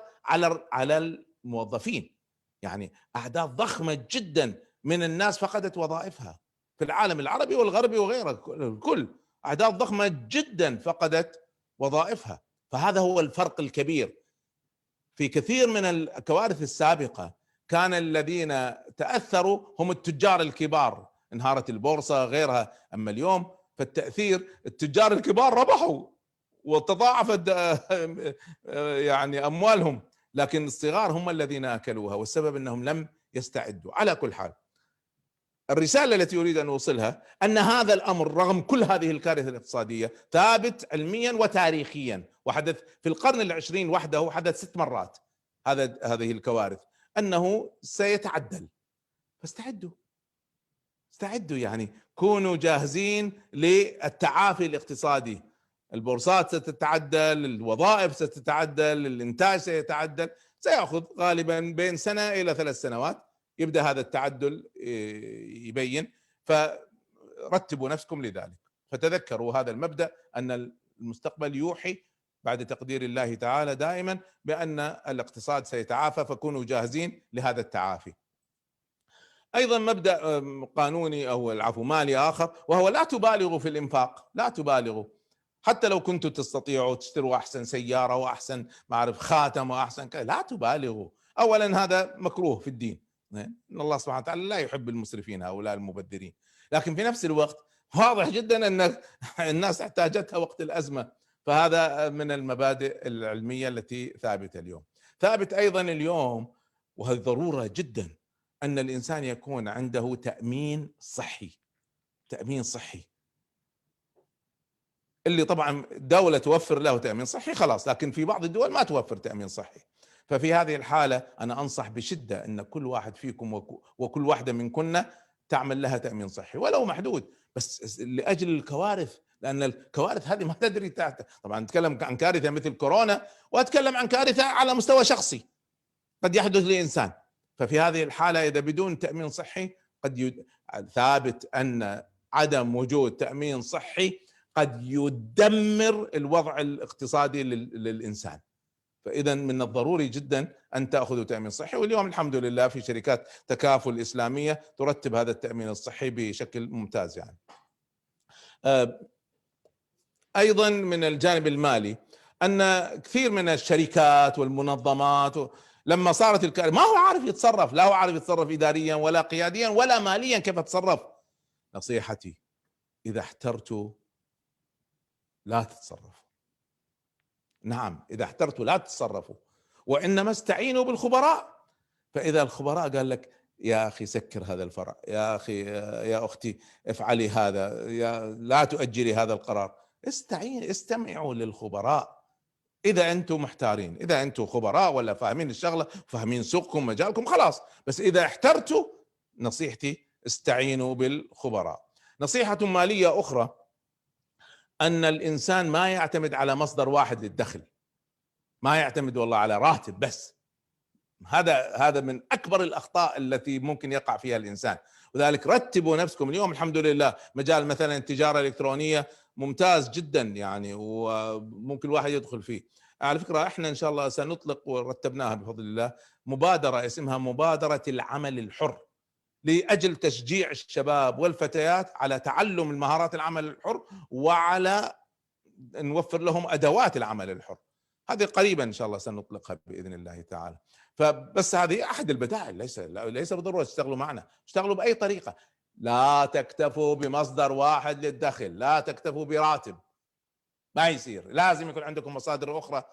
على الموظفين. يعني أعداد ضخمة جدا من الناس فقدت وظائفها في العالم العربي والغربي وغيره، الكل أعداد ضخمة جدا فقدت وظائفها. فهذا هو الفرق الكبير. في كثير من الكوارث السابقة كان الذين تأثروا هم التجار الكبار، انهارت البورصة غيرها. أما اليوم فالتأثير التجار الكبار ربحوا وتضاعفت يعني أموالهم، لكن الصغار هم الذين أكلوها، والسبب أنهم لم يستعدوا. على كل حال، الرسالة التي أريد أن أوصلها أن هذا الأمر رغم كل هذه الكارثة الاقتصادية ثابت علميا وتاريخيا، وحدث في القرن العشرين وحده، حدث 6 مرات هذه الكوارث، أنه سيتعدل. فاستعدوا، يعني كونوا جاهزين للتعافي الاقتصادي. البورصات ستتعدل، الوظائف ستتعدل، الإنتاج سيتعدل، سيأخذ غالبا بين 1 إلى 3 سنوات يبدأ هذا التعدل يبين. فرتبوا نفسكم لذلك، فتذكروا هذا المبدأ أن المستقبل يوحي بعد تقدير الله تعالى دائما بأن الاقتصاد سيتعافى، فكونوا جاهزين لهذا التعافي. أيضا مبدأ قانوني أو العفو مالي آخر، وهو لا تبالغوا في الإنفاق، لا تبالغوا. حتى لو كنتوا تستطيعوا تشتروا أحسن سيارة وأحسن ما أعرف خاتم وأحسن لا تبالغوا. أولا هذا مكروه في الدين، إن الله سبحانه وتعالى لا يحب المسرفين هؤلاء المبذرين. لكن في نفس الوقت واضح جدا أن الناس احتاجتها وقت الأزمة. فهذا من المبادئ العلمية التي ثابتة اليوم. ثابت أيضا اليوم، وهذه ضرورة جدا، أن الإنسان يكون عنده تأمين صحي. تأمين صحي اللي طبعا دولة توفر له تأمين صحي خلاص، لكن في بعض الدول ما توفر تأمين صحي. ففي هذه الحالة أنا أنصح بشدة أن كل واحد فيكم وكل واحدة منكن تعمل لها تأمين صحي ولو محدود، بس لأجل الكوارث، لأن الكوارث هذه ما تدري تحت. طبعا نتكلم عن كارثة مثل كورونا، وأتكلم عن كارثة على مستوى شخصي قد يحدث لإنسان. ففي هذه الحالة إذا بدون تأمين صحي ثابت أن عدم وجود تأمين صحي قد يدمر الوضع الاقتصادي للإنسان. فإذا من الضروري جدا أن تأخذوا تأمين صحي، واليوم الحمد لله في شركات تكافل إسلامية ترتب هذا التأمين الصحي بشكل ممتاز. يعني أيضا من الجانب المالي أن كثير من الشركات والمنظمات لما صارت الكارثة ما هو عارف يتصرف، لا هو عارف يتصرف إداريا ولا قياديا ولا ماليا. كيف أتصرف؟ نصيحتي إذا احترتوا لا تتصرفوا. نعم، إذا احترتوا لا تتصرفوا، وإنما استعينوا بالخبراء. فإذا الخبراء قال لك يا أخي سكر هذا الفرع، يا أخي يا أختي افعلي هذا، لا تؤجلي هذا القرار، استمعوا للخبراء. إذا أنتم محتارين، إذا أنتم خبراء ولا فاهمين الشغلة، فاهمين سوقكم مجالكم، خلاص. بس إذا احترتوا، نصيحتي استعينوا بالخبراء. نصيحة مالية أخرى أن الإنسان ما يعتمد على مصدر واحد للدخل، ما يعتمد والله على راتب بس. هذا من أكبر الأخطاء التي ممكن يقع فيها الإنسان. وذلك رتبوا نفسكم. اليوم الحمد لله مجال مثلا التجارة الإلكترونية ممتاز جدا يعني، وممكن الواحد يدخل فيه. على فكرة احنا إن شاء الله سنطلق، ورتبناها بفضل الله، مبادرة اسمها مبادرة العمل الحر، لأجل تشجيع الشباب والفتيات على تعلم المهارات العمل الحر، وعلى نوفر لهم أدوات العمل الحر. هذه قريبا إن شاء الله سنطلقها بإذن الله تعالى. فبس هذه أحد البدائل، ليس بالضرورة تشتغلوا معنا، اشتغلوا بأي طريقة. لا تكتفوا بمصدر واحد للدخل، لا تكتفوا براتب، ما يصير. لازم يكون عندكم مصادر أخرى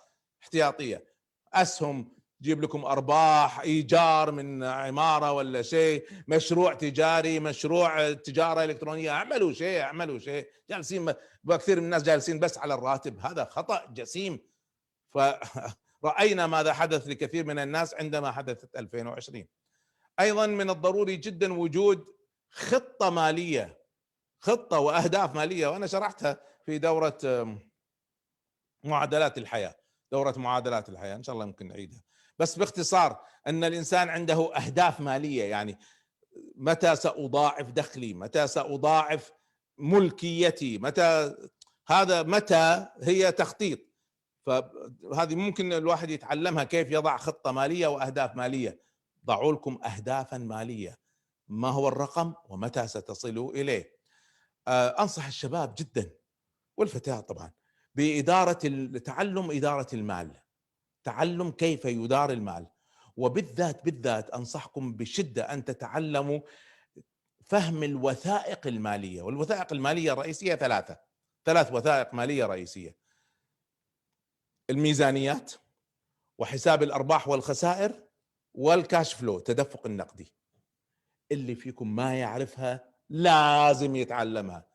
احتياطية، أسهم تجيب لكم أرباح، إيجار من عمارة ولا شيء، مشروع تجاري، مشروع تجارة إلكترونية. اعملوا شيء. جالسين، وكثير من الناس جالسين بس على الراتب. هذا خطأ جسيم، فرأينا ماذا حدث لكثير من الناس عندما حدثت 2020. أيضا من الضروري جدا وجود خطة مالية، خطة وأهداف مالية، وأنا شرحتها في دورة معادلات الحياة، دورة معادلات الحياة، إن شاء الله ممكن نعيدها. بس باختصار أن الإنسان عنده أهداف مالية، يعني متى سأضاعف دخلي، متى سأضاعف ملكيتي، متى هي تخطيط. فهذه ممكن الواحد يتعلمها، كيف يضع خطة مالية وأهداف مالية. ضعوا لكم أهدافا مالية، ما هو الرقم ومتى ستصلوا إليه. أنصح الشباب جدا والفتيات طبعا بإدارة تعلم إدارة المال، تعلم كيف يدار المال، وبالذات أنصحكم بشدة أن تتعلموا فهم الوثائق المالية. والوثائق المالية الرئيسية ثلاث وثائق مالية رئيسية: الميزانيات، وحساب الأرباح والخسائر، والكاش فلو، تدفق النقدي. اللي فيكم ما يعرفها لازم يتعلمها،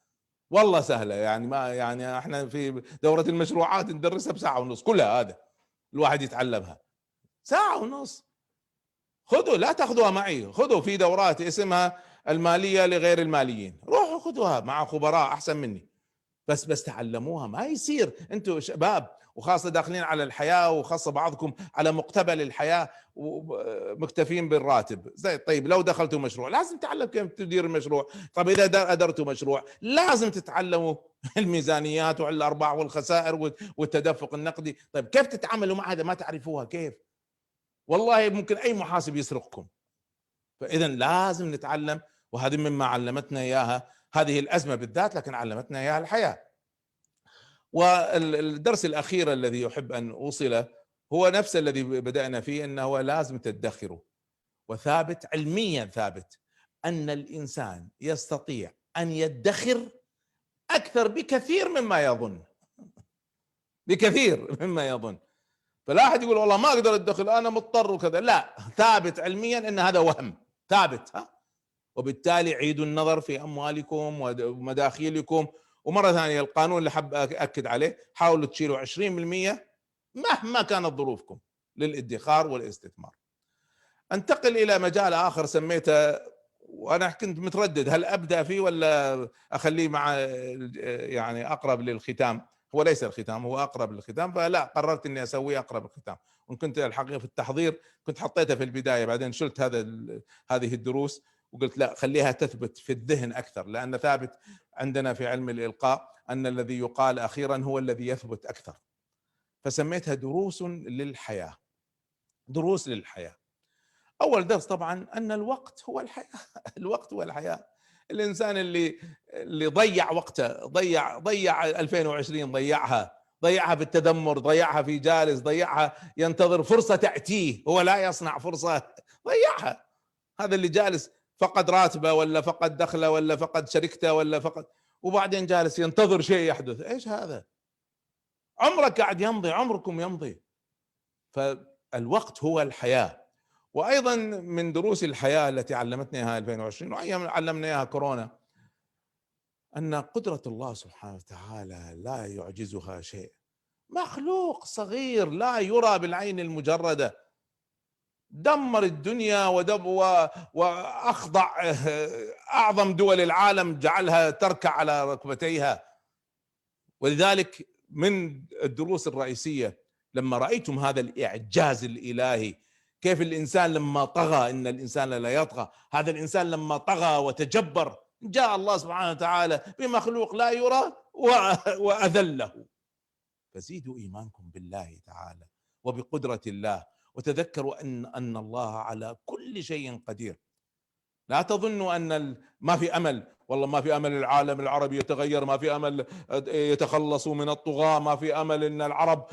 والله سهلة. يعني ما يعني احنا في دورة المشروعات ندرسها بساعة ونص كلها، هذا الواحد يتعلمها ساعة ونص. خذوا، لا تاخذوها معي، خذوا في دورات اسمها المالية لغير الماليين، روحوا خذوها مع خبراء احسن مني. بس تعلموها. ما يصير انتم شباب وخاصة داخلين على الحياة، وخاصة بعضكم على مقتبل الحياة ومكتفين بالراتب. زي طيب لو دخلتوا مشروع لازم تتعلم كيف تدير المشروع. طيب إذا أدرتوا مشروع لازم تتعلموا الميزانيات والأرباح والخسائر والتدفق النقدي. طيب كيف تتعاملوا مع هذا ما تعرفوها كيف؟ والله ممكن أي محاسب يسرقكم. فإذا لازم نتعلم، وهذه مما علمتنا إياها هذه الأزمة بالذات، لكن علمتنا إياها الحياة. والدرس الأخير الذي أحب أن أوصله هو نفس الذي بدأنا فيه، أنه لازم تدخروا. وثابت علميا، ثابت أن الإنسان يستطيع أن يدخر أكثر بكثير مما يظن، بكثير مما يظن. فلا أحد يقول والله ما أقدر أدخر أنا مضطر وكذا، لا، ثابت علميا أن هذا وهم، ثابت. وبالتالي عيدوا النظر في أموالكم ومداخيلكم. ومرة ثانية القانون اللي حب أكد عليه، حاولوا تشيلوا 20% مهما كانت ظروفكم للادخار والاستثمار. انتقل إلى مجال آخر سميته، وأنا كنت متردد هل أبدأ فيه ولا أخليه مع يعني أقرب للختام. هو ليس الختام، هو أقرب للختام، فلا قررت أني أسويه أقرب للختام. وإن كنت الحقيقة في التحضير كنت حطيتها في البداية، بعدين شلت هذه الدروس وقلت لا، خليها تثبت في الذهن أكثر، لأن ثابت عندنا في علم الإلقاء أن الذي يقال أخيرا هو الذي يثبت أكثر. فسميتها دروس للحياة، دروس للحياة. أول درس طبعا أن الوقت هو الحياة. الوقت هو الحياة. الإنسان اللي ضيع وقته، ضيع 2020، ضيعها في التذمر، ضيعها في جالس، ضيعها ينتظر فرصة تأتيه، هو لا يصنع فرصة، ضيعها. هذا اللي جالس فقد راتبه ولا فقد دخله ولا فقد شركته ولا فقد، وبعدين جالس ينتظر شيء يحدث. ايش هذا؟ عمرك قاعد يمضي، عمركم يمضي. فالوقت هو الحياة. وايضا من دروس الحياة التي علمتنا اياها 2020 وعلمنا اياها كورونا، ان قدرة الله سبحانه وتعالى لا يعجزها شيء. مخلوق صغير لا يرى بالعين المجردة دمر الدنيا واخضع اعظم دول العالم، جعلها تركع على ركبتيها. ولذلك من الدروس الرئيسية لما رأيتم هذا الإعجاز الإلهي، كيف الإنسان لما طغى، إن الإنسان لا يطغى، هذا الإنسان لما طغى وتجبر جاء الله سبحانه وتعالى بمخلوق لا يرى وأذله. فزيدوا إيمانكم بالله تعالى وبقدرة الله، وتذكروا أن الله على كل شيء قدير. لا تظنوا أن ما في أمل، والله ما في أمل العالم العربي يتغير، ما في أمل يتخلصوا من الطغاة، ما في أمل أن العرب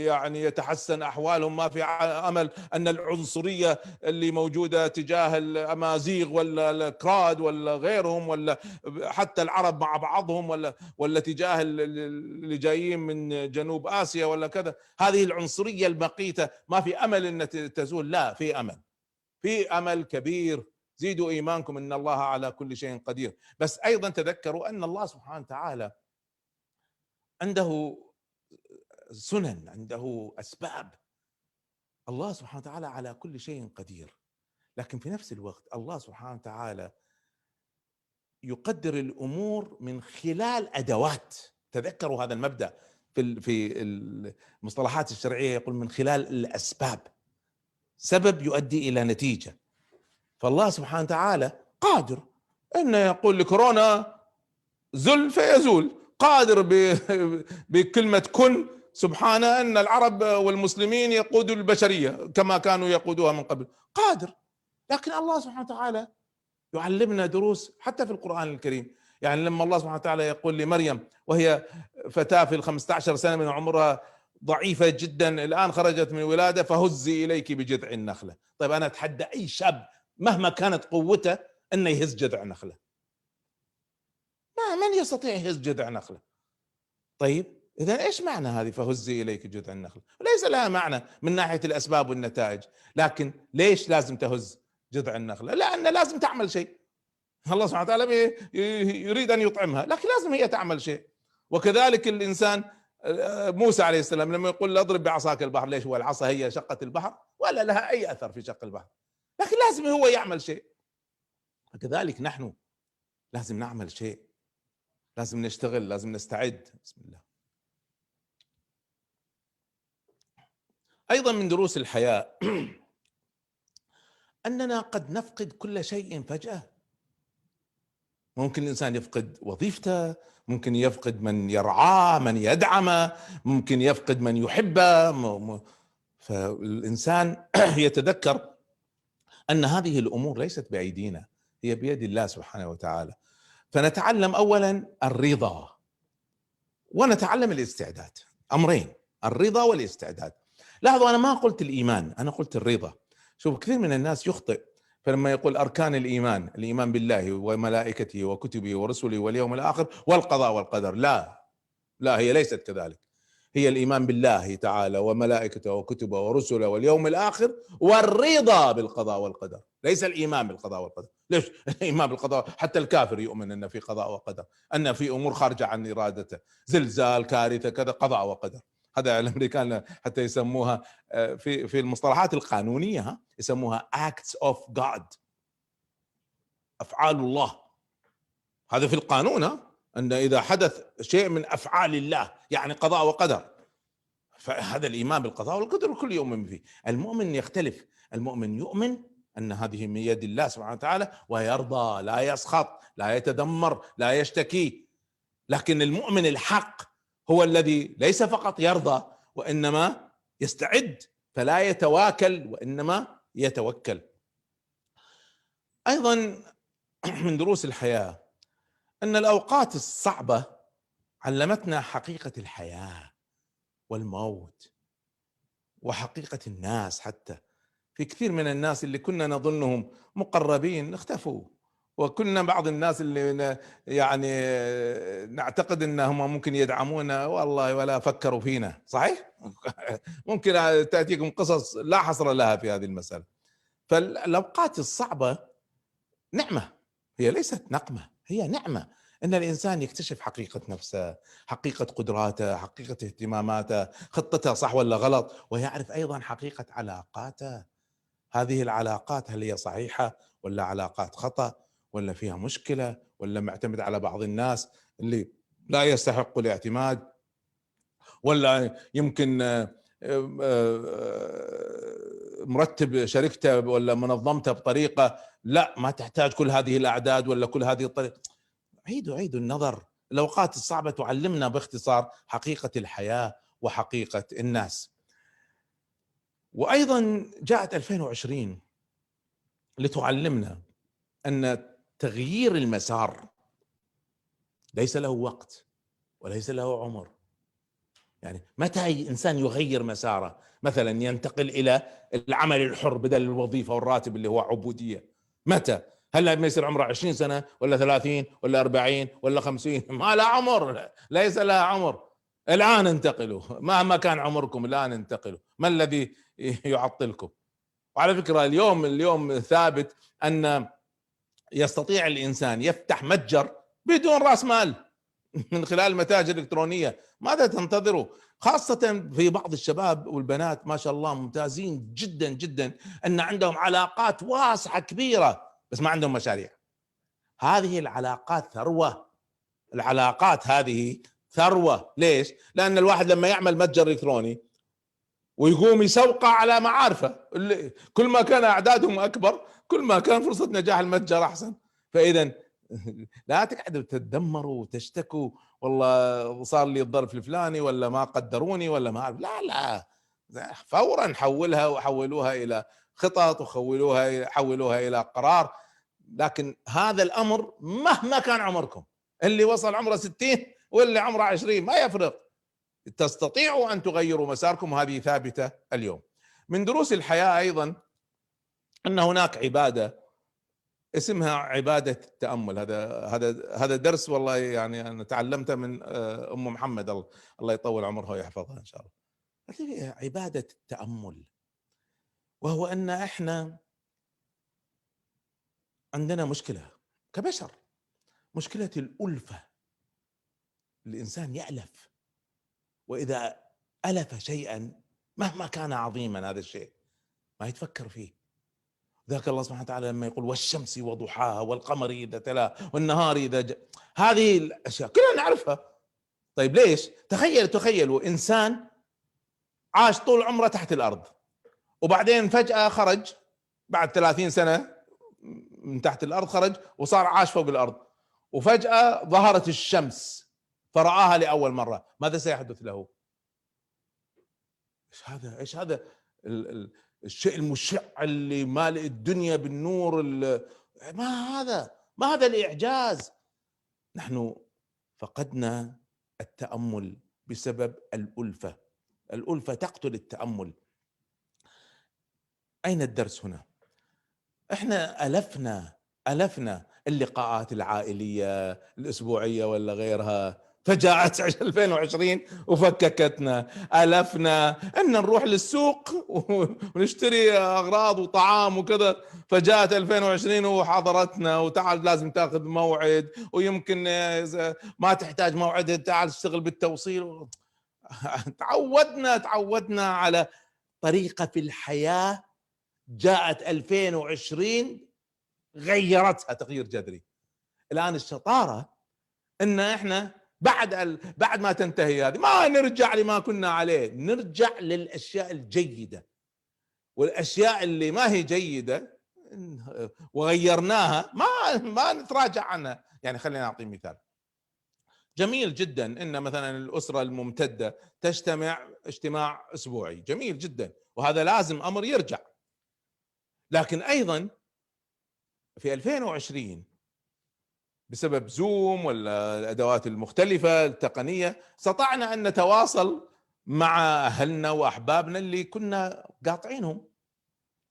يعني يتحسن أحوالهم، ما في أمل أن العنصرية اللي موجودة تجاه الأمازيغ ولا الكراد ولا غيرهم، ولا حتى العرب مع بعضهم، ولا تجاه اللي جايين من جنوب آسيا ولا كذا، هذه العنصرية المقيتة ما في أمل أن تزول. لا، في أمل، في أمل كبير. زيدوا إيمانكم إن الله على كل شيء قدير. بس أيضا تذكروا أن الله سبحانه وتعالى عنده سنن، عنده أسباب. الله سبحانه وتعالى على كل شيء قدير، لكن في نفس الوقت الله سبحانه وتعالى يقدر الأمور من خلال أدوات. تذكروا هذا المبدأ في المصطلحات الشرعية، يقول من خلال الأسباب، سبب يؤدي إلى نتيجة. فالله سبحانه وتعالى قادر أنه يقول لكورونا زل فيزول، قادر بكلمة كن سبحانه أن العرب والمسلمين يقودوا البشرية كما كانوا يقودوها من قبل، قادر. لكن الله سبحانه وتعالى يعلمنا دروس حتى في القرآن الكريم. يعني لما الله سبحانه وتعالى يقول لمريم وهي فتاة في 15 سنة من عمرها، ضعيفة جدا، الآن خرجت من ولادة، فهزي إليك بجذع النخلة. طيب أنا أتحدى أي شاب مهما كانت قوته أنه يهز جذع نخلة، من يستطيع يهز جذع نخلة؟ طيب إذا إيش معنى هذه فهزي إليك جذع النخلة؟ ليس لها معنى من ناحية الأسباب والنتائج، لكن ليش لازم تهز جذع النخلة؟ لأن لازم تعمل شيء. الله سبحانه وتعالى يريد أن يطعمها، لكن لازم هي تعمل شيء. وكذلك الإنسان، موسى عليه السلام لما يقول اضرب بعصاك البحر، ليش؟ هو العصا هي شقت البحر ولا لها أي أثر في شق البحر؟ لكن لازم هو يعمل شيء. وكذلك نحن لازم نعمل شيء، لازم نشتغل، لازم نستعد. بسم الله. أيضا من دروس الحياة أننا قد نفقد كل شيء فجأة. ممكن الإنسان يفقد وظيفته، ممكن يفقد من يرعاه، من يدعمه، ممكن يفقد من يحبه. فالإنسان يتذكر أن هذه الأمور ليست بأيدينا، هي بيد الله سبحانه وتعالى. فنتعلم أولا الرضا ونتعلم الاستعداد، أمرين، الرضا والاستعداد. لاحظوا أنا ما قلت الإيمان، أنا قلت الرضا. شوف كثير من الناس يخطئ، فلما يقول أركان الإيمان، الإيمان بالله وملائكته وكتبه ورسله واليوم الآخر والقضاء والقدر، لا هي ليست كذلك. هي الإيمان بالله تعالى وملائكته وكتبه ورسله واليوم الآخر والرضا بالقضاء والقدر، ليس الإيمان بالقضاء والقدر. ليش؟ الإيمان بالقضاء حتى الكافر يؤمن أن في قضاء وقدر، أن في أمور خارجة عن إرادته، زلزال، كارثة، كذا، قضاء وقدر. هذا الأمريكان حتى يسموها في المصطلحات القانونية يسموها acts of God، أفعال الله. هذا في القانون، أن إذا حدث شيء من أفعال الله يعني قضاء وقدر، فهذا الإيمان بالقضاء والقدر الكل يؤمن فيه. المؤمن يختلف، المؤمن يؤمن أن هذه من يد الله سبحانه وتعالى ويرضى، لا يسخط، لا يتذمر، لا يشتكي. لكن المؤمن الحق هو الذي ليس فقط يرضى وإنما يستعد، فلا يتواكل وإنما يتوكل. أيضا من دروس الحياة أن الأوقات الصعبة علمتنا حقيقة الحياة والموت وحقيقة الناس. حتى في كثير من الناس اللي كنا نظنهم مقربين اختفوا، وكنا بعض الناس اللي يعني نعتقد انهم ممكن يدعمونا والله ولا فكروا فينا. صحيح؟ ممكن تأتيكم قصص لا حصر لها في هذه المسألة. فالأوقات الصعبة نعمة، هي ليست نقمة، هي نعمة، أن الإنسان يكتشف حقيقة نفسه، حقيقة قدراته، حقيقة اهتماماته، خطته صح ولا غلط، ويعرف أيضا حقيقة علاقاته. هذه العلاقات هل هي صحيحة ولا علاقات خطأ، ولا فيها مشكلة، ولا معتمد على بعض الناس اللي لا يستحق الاعتماد، ولا يمكن مرتب شركته ولا منظمته بطريقة لا ما تحتاج كل هذه الأعداد ولا كل هذه الطريقة. عيدوا النظر. الأوقات الصعبة تعلمنا باختصار حقيقة الحياة وحقيقة الناس. وأيضا جاءت 2020 لتعلمنا أن تغيير المسار ليس له وقت وليس له عمر. يعني متى إنسان يغير مساره، مثلا ينتقل إلى العمل الحر بدل الوظيفة والراتب اللي هو عبودية، متى؟ هل لما يصير عمره 20 سنة ولا 30 ولا 40 ولا 50؟ ما لا عمر، ليس لها عمر. الآن انتقلوا، مهما كان عمركم الآن انتقلوا، ما الذي يعطلكم؟ وعلى فكرة اليوم ثابت أن يستطيع الإنسان يفتح متجر بدون رأس مال. من خلال المتاجر الإلكترونية. ماذا تنتظروا؟ خاصة في بعض الشباب والبنات ما شاء الله ممتازين جدا جدا، أن عندهم علاقات واسعة كبيرة بس ما عندهم مشاريع. هذه العلاقات ثروة، العلاقات هذه ثروة. ليش؟ لأن الواحد لما يعمل متجر إلكتروني ويقوم يسوقه على معارفه، كل ما كان أعدادهم أكبر كل ما كان فرصة نجاح المتجر أحسن. فإذا لا تقعدوا تتدمروا وتشتكوا والله صار لي الظرف الفلاني ولا ما قدروني ولا ما أعرف. لا لا، فورا حولها وحولوها إلى خطط وحولوها إلى قرار. لكن هذا الأمر مهما كان عمركم، اللي وصل عمره 60 واللي عمره 20 ما يفرق، تستطيعوا أن تغيروا مساركم، وهذه ثابتة اليوم. من دروس الحياة أيضا أن هناك عبادة اسمها عبادة التأمل. هذا درس والله يعني أنا تعلمته من أم محمد، الله يطول عمرها ويحفظها إن شاء الله. عبادة التأمل، وهو أن إحنا عندنا مشكلة كبشر، مشكلة الألفة. الإنسان يألف، وإذا ألف شيئا مهما كان عظيما هذا الشيء ما يتفكر فيه. ذاك الله سبحانه وتعالى لما يقول والشمس وضحاها والقمر إذا تلا والنهار إذا هذه الأشياء كلنا نعرفها. طيب ليش؟ تخيلوا إنسان عاش طول عمره تحت الأرض، وبعدين فجأة خرج بعد 30 سنة من تحت الأرض، خرج وصار عاش فوق الأرض، وفجأة ظهرت الشمس فرآها لأول مرة، ماذا سيحدث له؟ ايش هذا الشيء المشع اللي مالئ الدنيا بالنور؟ ما هذا الإعجاز. نحن فقدنا التأمل بسبب الألفة. الألفة تقتل التأمل. أين الدرس هنا؟ احنا ألفنا اللقاءات العائلية الأسبوعية ولا غيرها، فجاءت 2020 وفككتنا. ألفنا أن نروح للسوق ونشتري أغراض وطعام وكذا، فجاءت 2020 وحضرتنا وتعال لازم تاخذ موعد، ويمكن ما تحتاج موعد تعال تشتغل بالتوصيل. تعودنا على طريقة في الحياة. جاءت 2020 غيرتها تغيير جذري. الآن الشطارة ان احنا بعد ما تنتهي هذه ما نرجع لما كنا عليه، نرجع للاشياء الجيدة، والاشياء اللي ما هي جيدة وغيرناها ما نتراجع عنها. يعني خلينا نعطي مثال جميل جدا، ان مثلا الاسرة الممتدة تجتمع اجتماع اسبوعي، جميل جدا، وهذا لازم امر يرجع. لكن ايضا في 2020 بسبب زوم ولا الادوات المختلفه التقنيه استطعنا ان نتواصل مع اهلنا واحبابنا اللي كنا قاطعينهم.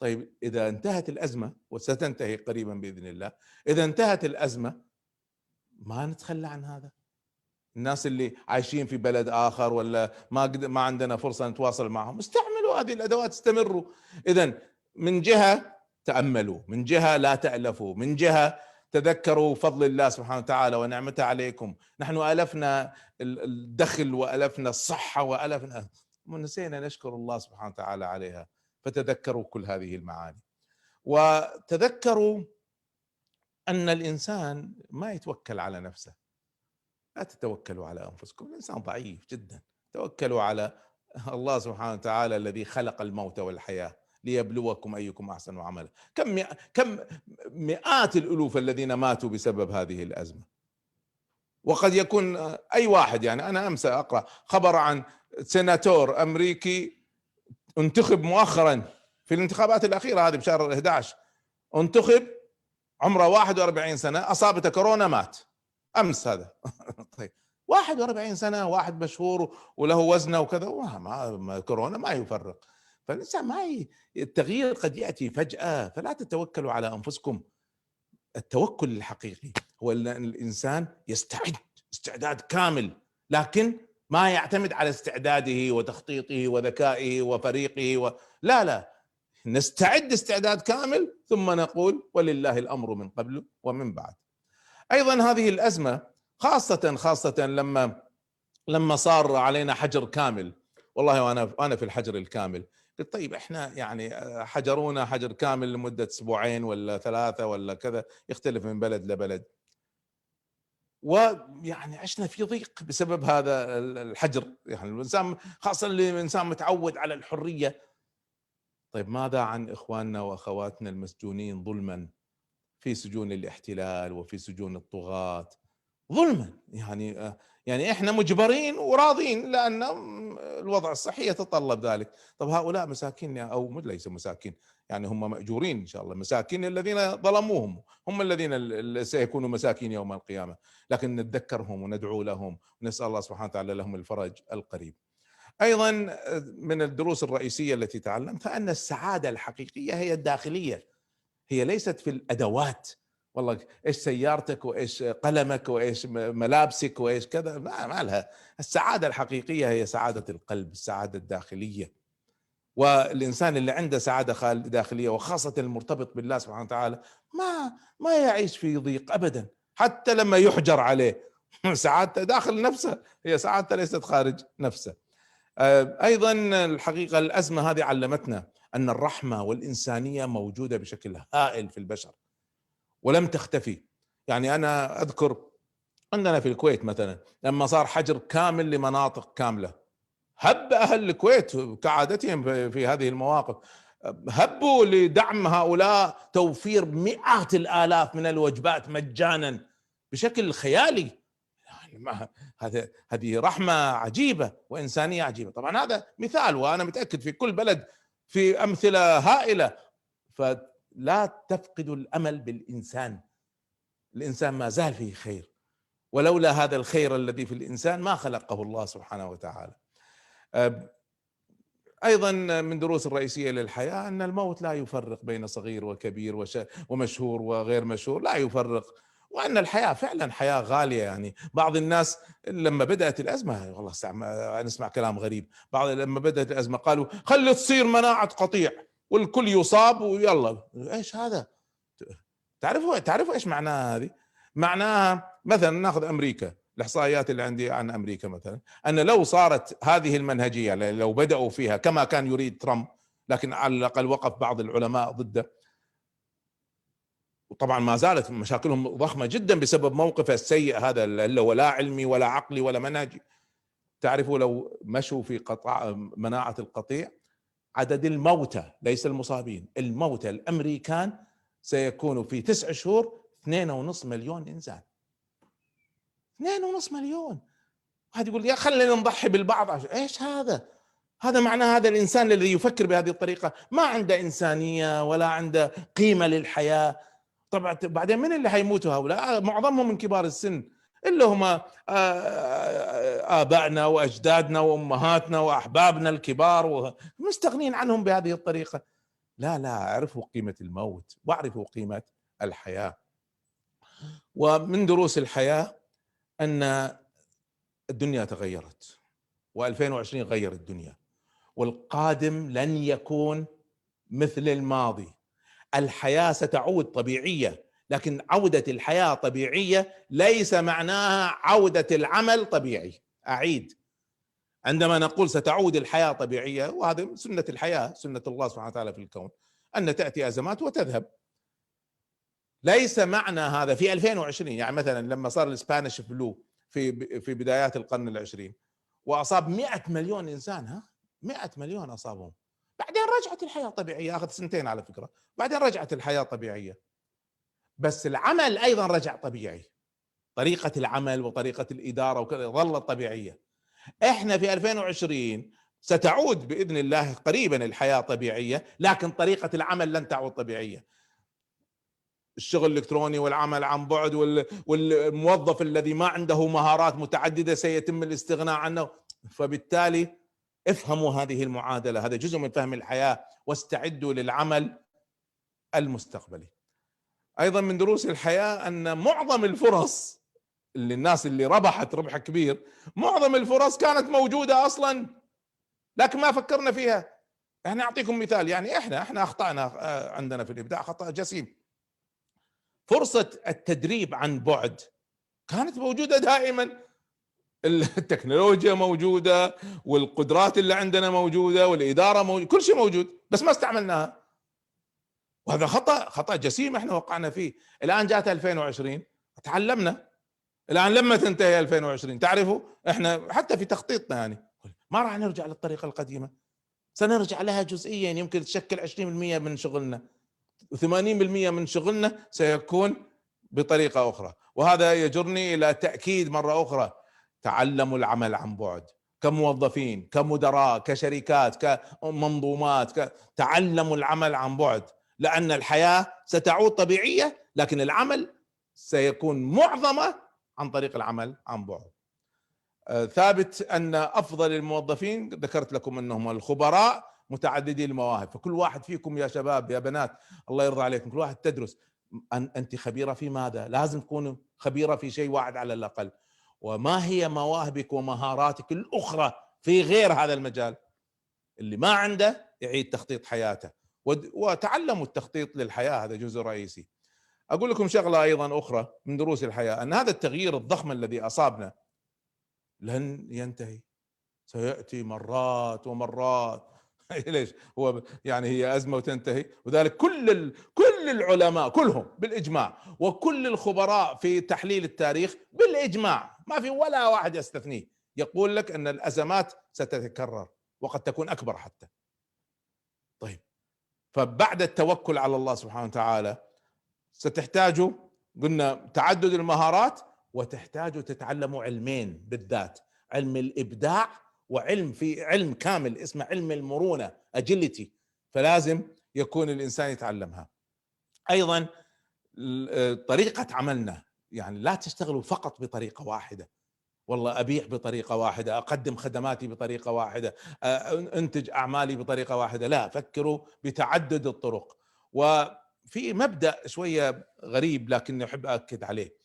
طيب اذا انتهت الازمه، وستنتهي قريبا باذن الله، اذا انتهت الازمه ما نتخلى عن هذا. الناس اللي عايشين في بلد اخر ولا ما عندنا فرصه نتواصل معهم، استعملوا هذه الادوات، استمروا. اذا من جهه تاملوا، من جهه لا تالفوا، من جهه تذكروا فضل الله سبحانه وتعالى ونعمته عليكم. نحن الفنا الدخل والفنا الصحه والفنا، ونسينا نشكر الله سبحانه وتعالى عليها. فتذكروا كل هذه المعاني، وتذكروا ان الانسان ما يتوكل على نفسه. لا تتوكلوا على أنفسكم، الإنسان ضعيف جدا. توكلوا على الله سبحانه وتعالى الذي خلق الموت والحياة ليبلوكم أيكم أحسن عملا. كم مئات الألوف الذين ماتوا بسبب هذه الأزمة. وقد يكون أي واحد، يعني أنا أمس أقرأ خبر عن سيناتور أمريكي انتخب مؤخرا في الانتخابات الأخيرة هذه بشهر 11، انتخب عمره 41 سنة، أصابته كورونا مات امس هذا. طيب 41 سنه، واحد مشهور وله وزنه وكذا، ما كورونا ما يفرق. فالانسان التغيير قد ياتي فجاه، فلا تتوكلوا على انفسكم. التوكل الحقيقي هو ان الانسان يستعد استعداد كامل، لكن ما يعتمد على استعداده وتخطيطه وذكائه وفريقه لا، نستعد استعداد كامل ثم نقول ولله الامر من قبل ومن بعد. ايضا هذه الازمه خاصة لما صار علينا حجر كامل. والله وانا في الحجر الكامل قلت طيب احنا يعني حجرونا حجر كامل لمدة اسبوعين ولا ثلاثة ولا كذا، يختلف من بلد لبلد، ويعني عشنا في ضيق بسبب هذا الحجر. يعني الانسان خاصة الانسان متعود على الحرية. طيب ماذا عن اخواننا واخواتنا المسجونين ظلما في سجون الاحتلال وفي سجون الطغاة ظلما؟ يعني احنا مجبرين وراضين لان الوضع الصحي يتطلب ذلك. طب هؤلاء مساكين او ليسوا مساكين، يعني هم ماجورين ان شاء الله، مساكين الذين ظلموهم هم الذين سيكونوا مساكين يوم القيامه، لكن نتذكرهم وندعو لهم ونسال الله سبحانه وتعالى لهم الفرج القريب. ايضا من الدروس الرئيسيه التي تعلمتها ان السعاده الحقيقيه هي الداخليه، هي ليست في الادوات. والله ايش سيارتك وايش قلمك وايش ملابسك وايش كذا، ما لها. السعاده الحقيقيه هي سعاده القلب، السعاده الداخليه. والانسان اللي عنده سعاده داخليه وخاصه المرتبط بالله سبحانه وتعالى ما يعيش في ضيق ابدا، حتى لما يحجر عليه سعادته داخل نفسه، هي سعادته ليست خارج نفسه. ايضا الحقيقه الازمه هذه علمتنا ان الرحمه والانسانيه موجوده بشكل هائل في البشر ولم تختفي. يعني انا اذكر عندنا في الكويت مثلا لما صار حجر كامل لمناطق كامله، هب اهل الكويت كعادتهم في هذه المواقف، هبوا لدعم هؤلاء توفير مئات الالاف من الوجبات مجانا بشكل خيالي. يعني هذه رحمه عجيبه وانسانيه عجيبه. طبعا هذا مثال، وانا متاكد في كل بلد في امثله هائله. فلا تفقدوا الامل بالانسان، الانسان ما زال فيه خير، ولولا هذا الخير الذي في الانسان ما خلقه الله سبحانه وتعالى. ايضا من دروس الرئيسيه للحياه ان الموت لا يفرق بين صغير وكبير ومشهور وغير مشهور، لا يفرق. وان الحياه فعلا حياه غاليه. يعني بعض الناس لما بدات الازمه، والله نسمع كلام غريب، لما بدات الازمه قالوا خلي تصير مناعه قطيع والكل يصاب ويلا. ايش هذا؟ تعرفوا ايش معناها هذه؟ معناها مثلا ناخذ امريكا، الاحصائيات اللي عندي عن امريكا مثلا ان لو صارت هذه المنهجيه، لو بداوا فيها كما كان يريد ترامب، لكن على الاقل وقف بعض العلماء ضده، وطبعا ما زالت مشاكلهم ضخمه جدا بسبب موقفه السيء هذا اللي هو لا علمي ولا عقلي ولا منهجي. تعرفوا لو مشوا في قطاع مناعه القطيع، عدد الموتى ليس المصابين، الموتى الامريكان سيكون في 9 شهور 2.5 مليون انسان. 2.5 مليون. واحد يقول يا خلينا نضحي بالبعض ايش هذا؟ هذا معناه هذا الانسان الذي يفكر بهذه الطريقه ما عنده انسانيه ولا عنده قيمه للحياه. طبعا بعدين من اللي حيموتوا هؤلاء؟ معظمهم من كبار السن، اللي هم آبائنا وأجدادنا وأمهاتنا وأحبابنا الكبار، ومستغنين عنهم بهذه الطريقة. لا، اعرفوا قيمة الموت واعرفوا قيمة الحياة. ومن دروس الحياة أن الدنيا تغيرت، و2020 غير الدنيا، والقادم لن يكون مثل الماضي. الحياة ستعود طبيعية، لكن عودة الحياة طبيعية ليس معناها عودة العمل طبيعي. أعيد، عندما نقول ستعود الحياة طبيعية، وهذا سنة الحياة، سنة الله سبحانه وتعالى في الكون، أن تأتي أزمات وتذهب. ليس معنى هذا في 2020، يعني مثلا لما صار الاسبانيش فلو في بدايات القرن العشرين وأصاب 100 مليون إنسان، 100 مليون أصابهم، بعدين رجعت الحياة طبيعية. أخذ سنتين على فكرة، بعدين رجعت الحياة طبيعية. بس العمل أيضا رجع طبيعي، طريقة العمل وطريقة الإدارة وكذا ظلت طبيعية. احنا في 2020 ستعود بإذن الله قريبا الحياة طبيعية، لكن طريقة العمل لن تعود طبيعية. الشغل الإلكتروني والعمل عن بعد والموظف الذي ما عنده مهارات متعددة سيتم الاستغناء عنه. فبالتالي افهموا هذه المعادلة، هذا جزء من فهم الحياة، واستعدوا للعمل المستقبلي. أيضا من دروس الحياة أن معظم الفرص اللي الناس اللي ربحت ربح كبير، معظم الفرص كانت موجودة أصلا لكن ما فكرنا فيها. احنا أعطيكم مثال، يعني احنا أخطأنا عندنا في الإبداع خطأ جسيم. فرصة التدريب عن بعد كانت موجودة دائما، التكنولوجيا موجودة، والقدرات اللي عندنا موجودة، والإدارة موجودة، كل شيء موجود، بس ما استعملناها. وهذا خطأ جسيم احنا وقعنا فيه. الآن جاءت 2020 تعلمنا. الآن لما تنتهي 2020 تعرفوا احنا حتى في تخطيطنا يعني ما راح نرجع للطريقة القديمة، سنرجع لها جزئيا، يمكن تشكل 20% من شغلنا، و80% من شغلنا سيكون بطريقة أخرى. وهذا يجرني إلى تأكيد مرة أخرى: تعلموا العمل عن بعد، كموظفين، كمدراء، كشركات، كمنظومات، تعلموا العمل عن بعد، لأن الحياة ستعود طبيعية، لكن العمل سيكون معظمه عن طريق العمل عن بعد. ثابت أن أفضل الموظفين ذكرت لكم أنهم الخبراء متعددي المواهب. فكل واحد فيكم يا شباب يا بنات الله يرضى عليكم، كل واحد تدرس. أنت خبيرة في ماذا؟ لازم تكون خبيرة في شيء واحد على الأقل. وما هي مواهبك ومهاراتك الأخرى في غير هذا المجال؟ اللي ما عنده يعيد تخطيط حياته، وتعلموا التخطيط للحياة، هذا جزء رئيسي. أقول لكم شغلة أيضا أخرى من دروس الحياة، أن هذا التغيير الضخم الذي أصابنا لن ينتهي، سيأتي مرات ومرات. ليش؟ هو يعني هي أزمة وتنتهي؟ وذلك كل العلماء كلهم بالإجماع، وكل الخبراء في تحليل التاريخ بالإجماع، ما في ولا واحد يستثنيه، يقول لك أن الأزمات ستتكرر وقد تكون أكبر حتى. طيب، فبعد التوكل على الله سبحانه وتعالى ستحتاجوا، قلنا، تعدد المهارات، وتحتاجوا تتعلموا علمين بالذات: علم الإبداع، وعلم في علم كامل اسمه علم المرونة agility، فلازم يكون الإنسان يتعلمها. أيضا طريقة عملنا، يعني لا تشتغلوا فقط بطريقة واحدة، والله أبيع بطريقة واحدة، أقدم خدماتي بطريقة واحدة، أنتج أعمالي بطريقة واحدة، لا، فكروا بتعدد الطرق. وفي مبدأ شوية غريب لكني أحب أؤكد عليه،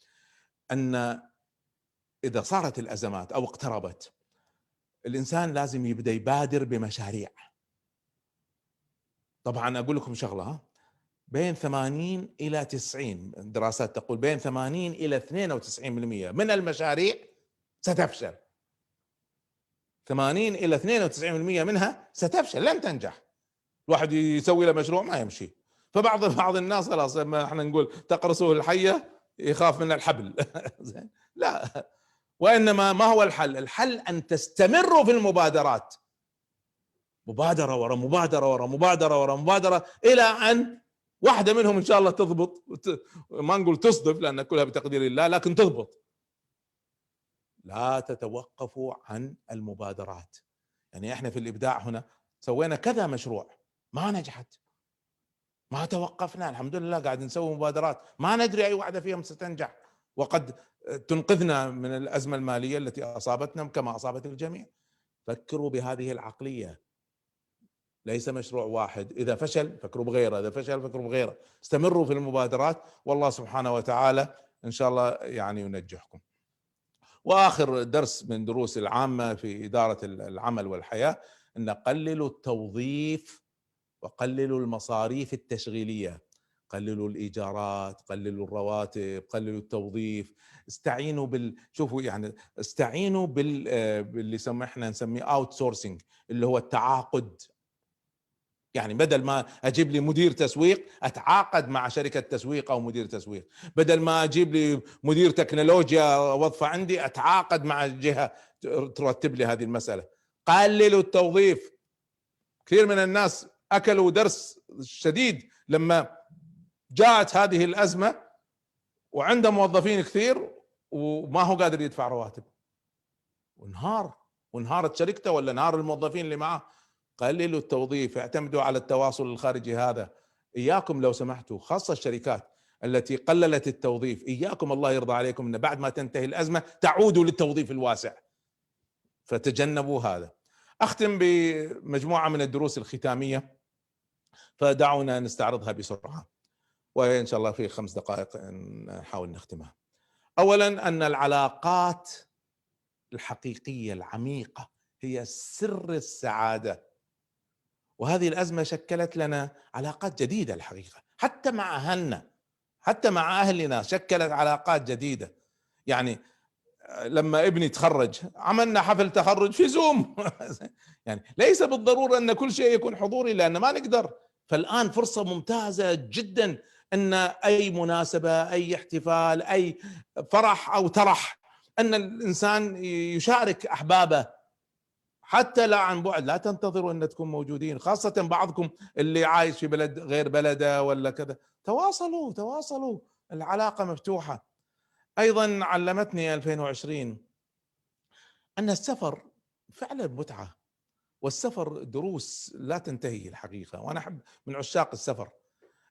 أن إذا صارت الأزمات أو اقتربت، الإنسان لازم يبدأ يبادر بمشاريع. طبعا أقول لكم شغلة، بين 80 إلى 90 دراسات تقول بين 80 إلى 92% من المشاريع ستفشل. 80 إلى 92% منها ستفشل، لن تنجح. الواحد يسوي له مشروع ما يمشي، فبعض الناس خلاص ما احنا نقول تقرصوه الحية يخاف من الحبل. زين، لا، وإنما ما هو الحل؟ الحل أن تستمروا في المبادرات، مبادرة ورا مبادرة ورا مبادرة ورا مبادرة، إلى أن واحدة منهم إن شاء الله تضبط، ما نقول تصدف لأن كلها بتقدير الله، لكن تضبط. لا تتوقفوا عن المبادرات. يعني احنا في الإبداع هنا سوينا كذا مشروع ما نجحت، ما توقفنا، الحمد لله قاعد نسوي مبادرات ما ندري أي واحدة فيهم ستنجح، وقد تنقذنا من الأزمة المالية التي أصابتنا كما أصابت الجميع. فكروا بهذه العقلية، ليس مشروع واحد، إذا فشل فكروا بغيره، إذا فشل فكروا بغيره، استمروا في المبادرات، والله سبحانه وتعالى إن شاء الله يعني ينجحكم. وآخر درس من دروس العامة في إدارة العمل والحياة: أن قللوا التوظيف وقللوا المصاريف التشغيلية، قللوا الإيجارات، قللوا الرواتب، قللوا التوظيف، استعينوا شوفوا يعني استعينوا باللي احنا نسميه اوت سورسنج، اللي هو التعاقد. يعني بدل ما اجيب لي مدير تسويق اتعاقد مع شركه تسويق او مدير تسويق، بدل ما اجيب لي مدير تكنولوجيا وظفه عندي اتعاقد مع جهه ترتب لي هذه المساله. قللوا التوظيف. كثير من الناس اكلوا درس شديد لما جاءت هذه الازمه وعنده موظفين كثير وما هو قادر يدفع رواتب، وانهارت شركته ولا انهار الموظفين اللي معه. قللوا التوظيف، اعتمدوا على التواصل الخارجي. هذا اياكم لو سمحتوا، خاصه الشركات التي قللت التوظيف، اياكم الله يرضى عليكم ان بعد ما تنتهي الازمه تعودوا للتوظيف الواسع، فتجنبوا هذا. اختم بمجموعه من الدروس الختاميه، فدعونا نستعرضها بسرعه، وان شاء الله في 5 دقائق نحاول نختمها. اولا، ان العلاقات الحقيقيه العميقه هي سر السعاده، وهذه الازمه شكلت لنا علاقات جديده الحقيقه، حتى مع اهلنا، حتى مع اهلنا شكلت علاقات جديده. يعني لما ابني تخرج عملنا حفل تخرج في زوم. يعني ليس بالضرورة أن كل شيء يكون حضوري لأن ما نقدر. فالآن فرصة ممتازة جدا أن أي مناسبة، أي احتفال، أي فرح أو ترح، أن الإنسان يشارك أحبابه حتى لا عن بعد. لا تنتظروا أن تكون موجودين، خاصة بعضكم اللي عايش في بلد غير بلده ولا كذا. تواصلوا تواصلوا، العلاقة مفتوحة. أيضا علمتني 2020 أن السفر فعلا متعة، والسفر دروس لا تنتهي الحقيقة، وأنا أحب من عشاق السفر.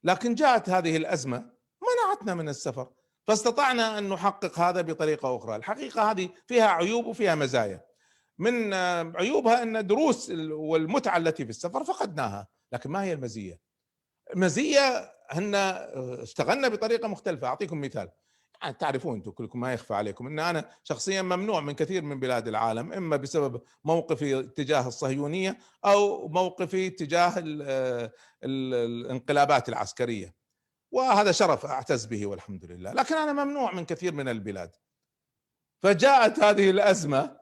لكن جاءت هذه الأزمة منعتنا من السفر، فاستطعنا أن نحقق هذا بطريقة أخرى. الحقيقة هذه فيها عيوب وفيها مزايا. من عيوبها أن الدروس والمتعة التي في السفر فقدناها. لكن ما هي المزية؟ المزية أن اشتغلنا بطريقة مختلفة. أعطيكم مثال. يعني تعرفون انتم كلكم، ما يخفى عليكم ان انا شخصيا ممنوع من كثير من بلاد العالم، اما بسبب موقفي تجاه الصهيونيه او موقفي تجاه الانقلابات العسكريه، وهذا شرف اعتز به والحمد لله. لكن انا ممنوع من كثير من البلاد. فجاءت هذه الازمه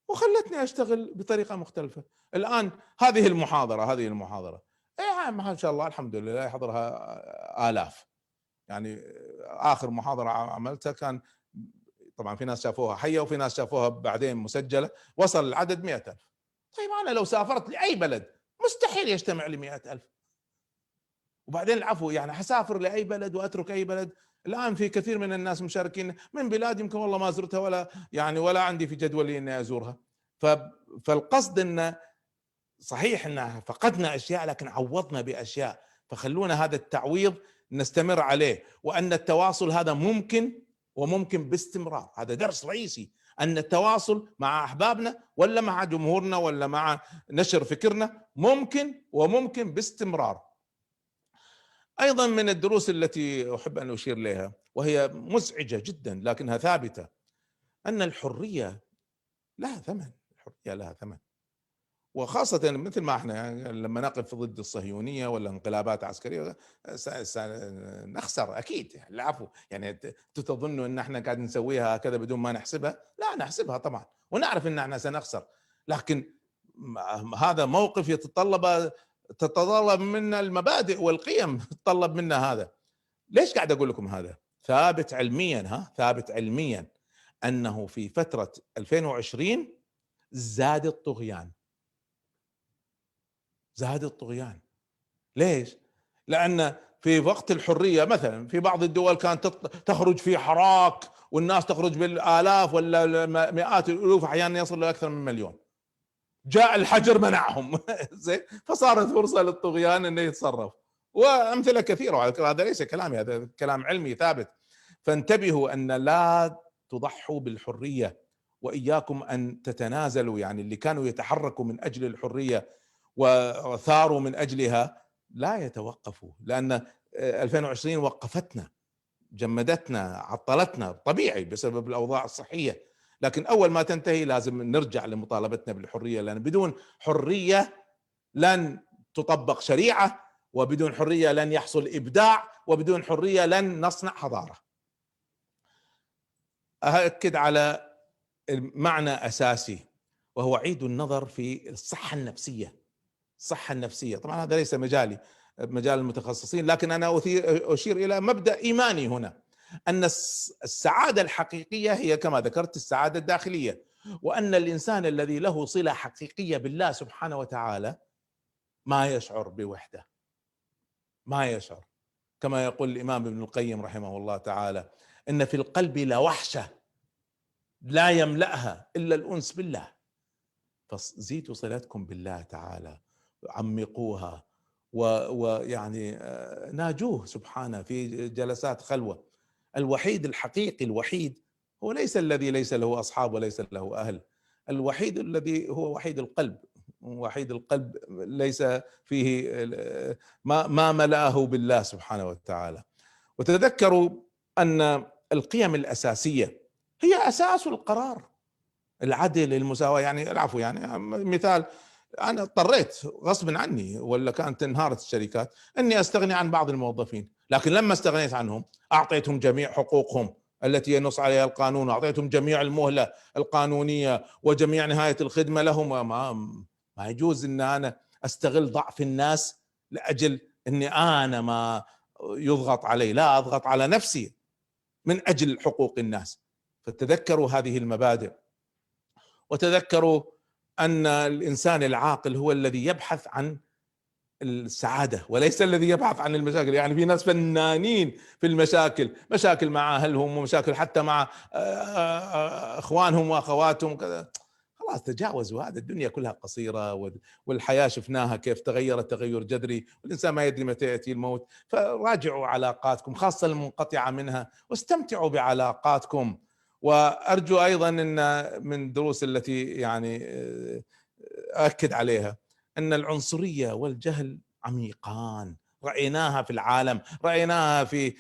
وخلتني اشتغل بطريقه مختلفه. الان هذه المحاضره ايه ما شاء الله الحمد لله يحضرها آلاف. يعني اخر محاضره عملتها كان، طبعا في ناس شافوها حيه وفي ناس شافوها بعدين مسجله، وصل العدد 100,000. طيب انا لو سافرت لاي بلد مستحيل يجتمع لي 100,000. وبعدين العفو، يعني حسافر لاي بلد واترك اي بلد. الان في كثير من الناس مشاركين من بلاد يمكن والله ما زرتها ولا عندي في جدولي اني ازورها. ف فالقصد ان صحيح ان فقدنا اشياء لكن عوضنا باشياء، فخلونا هذا التعويض نستمر عليه، وان التواصل هذا ممكن وممكن باستمرار. هذا درس رئيسي، ان التواصل مع احبابنا ولا مع جمهورنا ولا مع نشر فكرنا ممكن وممكن باستمرار. ايضا من الدروس التي احب ان اشير اليها وهي مزعجة جدا لكنها ثابتة، ان الحرية لها ثمن. الحرية لها ثمن، وخاصة مثل ما احنا يعني لما نقف ضد الصهيونية ولا انقلابات عسكرية سنخسر اكيد. العفو، يعني تظنوا ان احنا قاعد نسويها هكذا بدون ما نحسبها؟ لا، نحسبها طبعا ونعرف ان احنا سنخسر. لكن هذا موقف تتطلب منا المبادئ والقيم، تتطلب منا هذا. ليش قاعد اقول لكم هذا؟ ثابت علميا انه في فترة 2020 زاد الطغيان. ليش؟ لأن في وقت الحرية مثلا في بعض الدول كانت تخرج في حراك، والناس تخرج بالآلاف ولا مئات الألوف، أحيانا يصل لأكثر من مليون. جاء الحجر منعهم. زين، فصارت فرصة للطغيان أنه يتصرف. وأمثلة كثيرة، وعلى فكرة هذا ليس كلامي، هذا كلام علمي ثابت. فانتبهوا أن لا تضحوا بالحرية، وإياكم أن تتنازلوا. يعني اللي كانوا يتحركوا من أجل الحرية وثاروا من أجلها لا يتوقفوا، لأن 2020 وقفتنا، جمدتنا، عطلتنا، طبيعي بسبب الأوضاع الصحية. لكن أول ما تنتهي لازم نرجع لمطالبتنا بالحرية، لأن بدون حرية لن تطبق شريعة، وبدون حرية لن يحصل إبداع، وبدون حرية لن نصنع حضارة. أأكد على معنى أساسي، وهو عيد النظر في الصحة النفسية. الصحة النفسية طبعا هذا ليس مجالي، مجال المتخصصين، لكن أنا أشير إلى مبدأ إيماني هنا، أن السعادة الحقيقية هي كما ذكرت السعادة الداخلية، وأن الإنسان الذي له صلة حقيقية بالله سبحانه وتعالى ما يشعر بوحدة، ما يشعر. كما يقول الإمام ابن القيم رحمه الله تعالى: إن في القلب لوحشة لا يملأها إلا الأنس بالله. فزيدوا صلتكم بالله تعالى، عمقوها، ويعني ناجوه سبحانه في جلسات خلوة. الوحيد الحقيقي، الوحيد هو ليس الذي ليس له أصحاب وليس له أهل. الوحيد الذي هو وحيد القلب. وحيد القلب ليس فيه ما ملأه بالله سبحانه وتعالى. وتذكروا أن القيم الأساسية هي أساس القرار. العدل، المساواة، يعني العفو، يعني مثال، أنا اضطريت غصب عني ولا كانت انهارت الشركات أني أستغني عن بعض الموظفين، لكن لما استغنيت عنهم أعطيتهم جميع حقوقهم التي ينص عليها القانون، أعطيتهم جميع المهلة القانونية وجميع نهاية الخدمة لهم. ما يجوز أن أنا أستغل ضعف الناس لأجل أني أنا ما يضغط علي، لا، أضغط على نفسي من أجل حقوق الناس. فتذكروا هذه المبادئ، وتذكروا أن الإنسان العاقل هو الذي يبحث عن السعادة وليس الذي يبحث عن المشاكل. يعني في ناس فنانين في المشاكل، مشاكل مع أهلهم ومشاكل حتى مع أخوانهم وأخواتهم كذا. خلاص تجاوزوا هذا، الدنيا كلها قصيرة، والحياة شفناها كيف تغيرت تغير جذري، والإنسان ما يدري متى يأتي الموت. فراجعوا علاقاتكم خاصة المنقطعة منها، واستمتعوا بعلاقاتكم. وأرجو أيضا أن من الدروس التي يعني أؤكد عليها أن العنصرية والجهل عميقان، رأيناها في العالم، رأيناها في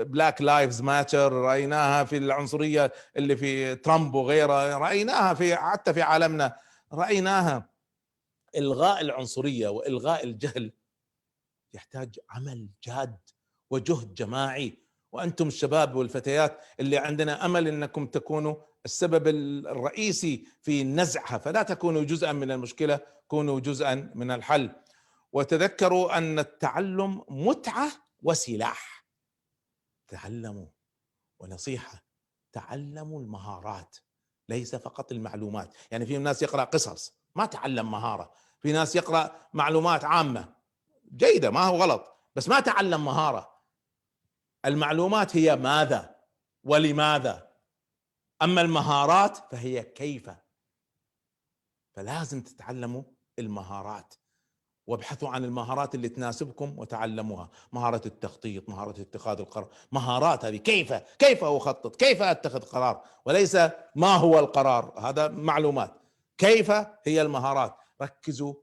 بلاك لايفز ماتر، رأيناها في العنصرية اللي في ترامب وغيره، رأيناها في حتى في عالمنا، رأيناها. إلغاء العنصرية وإلغاء الجهل يحتاج عمل جاد وجهد جماعي، وأنتم الشباب والفتيات اللي عندنا أمل أنكم تكونوا السبب الرئيسي في نزعها، فلا تكونوا جزءا من المشكلة، كونوا جزءا من الحل. وتذكروا أن التعلم متعة وسلاح. تعلموا، ونصيحة، تعلموا المهارات ليس فقط المعلومات. يعني في ناس يقرأ قصص ما تعلم مهارة، في ناس يقرأ معلومات عامة جيدة ما هو غلط بس ما تعلم مهارة. المعلومات هي ماذا ولماذا، أما المهارات فهي كيف. فلازم تتعلموا المهارات، وابحثوا عن المهارات اللي تناسبكم وتعلموها. مهارة التخطيط، مهارة اتخاذ القرار، مهارات هذه كيف أخطط، كيف أتخذ قرار، وليس ما هو القرار، هذا معلومات. كيف هي المهارات. ركزوا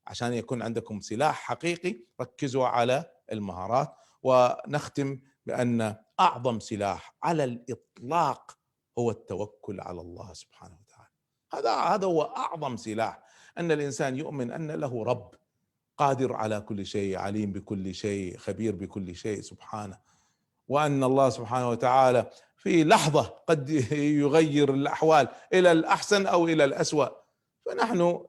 عشان يكون عندكم سلاح حقيقي، ركزوا على المهارات. ونختم بأن أعظم سلاح على الإطلاق هو التوكل على الله سبحانه وتعالى. هذا هو أعظم سلاح، أن الإنسان يؤمن أن له رب قادر على كل شيء، عليم بكل شيء، خبير بكل شيء سبحانه، وأن الله سبحانه وتعالى في لحظة قد يغير الأحوال إلى الأحسن أو إلى الأسوأ. فنحن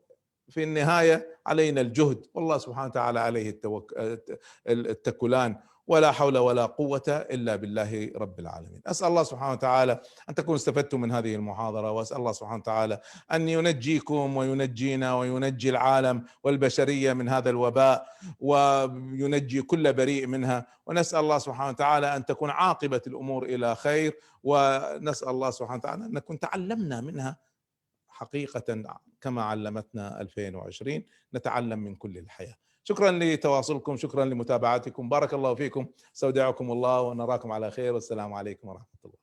في النهاية علينا الجهد، والله سبحانه وتعالى عليه التكلان، ولا حول ولا قوة إلا بالله رب العالمين. أسأل الله سبحانه وتعالى أن تكونوا استفدتم من هذه المحاضرة، وأسأل الله سبحانه وتعالى أن ينجيكم وينجينا وينجي العالم والبشرية من هذا الوباء، وينجي كل بريء منها. ونسأل الله سبحانه وتعالى أن تكون عاقبة الأمور إلى خير، ونسأل الله سبحانه وتعالى أن نكون تعلمنا منها حقيقة كما علمتنا 2020، نتعلم من كل الحياة. شكرا لتواصلكم، شكرا لمتابعتكم، بارك الله فيكم، استودعكم الله ونراكم على خير، والسلام عليكم ورحمة الله.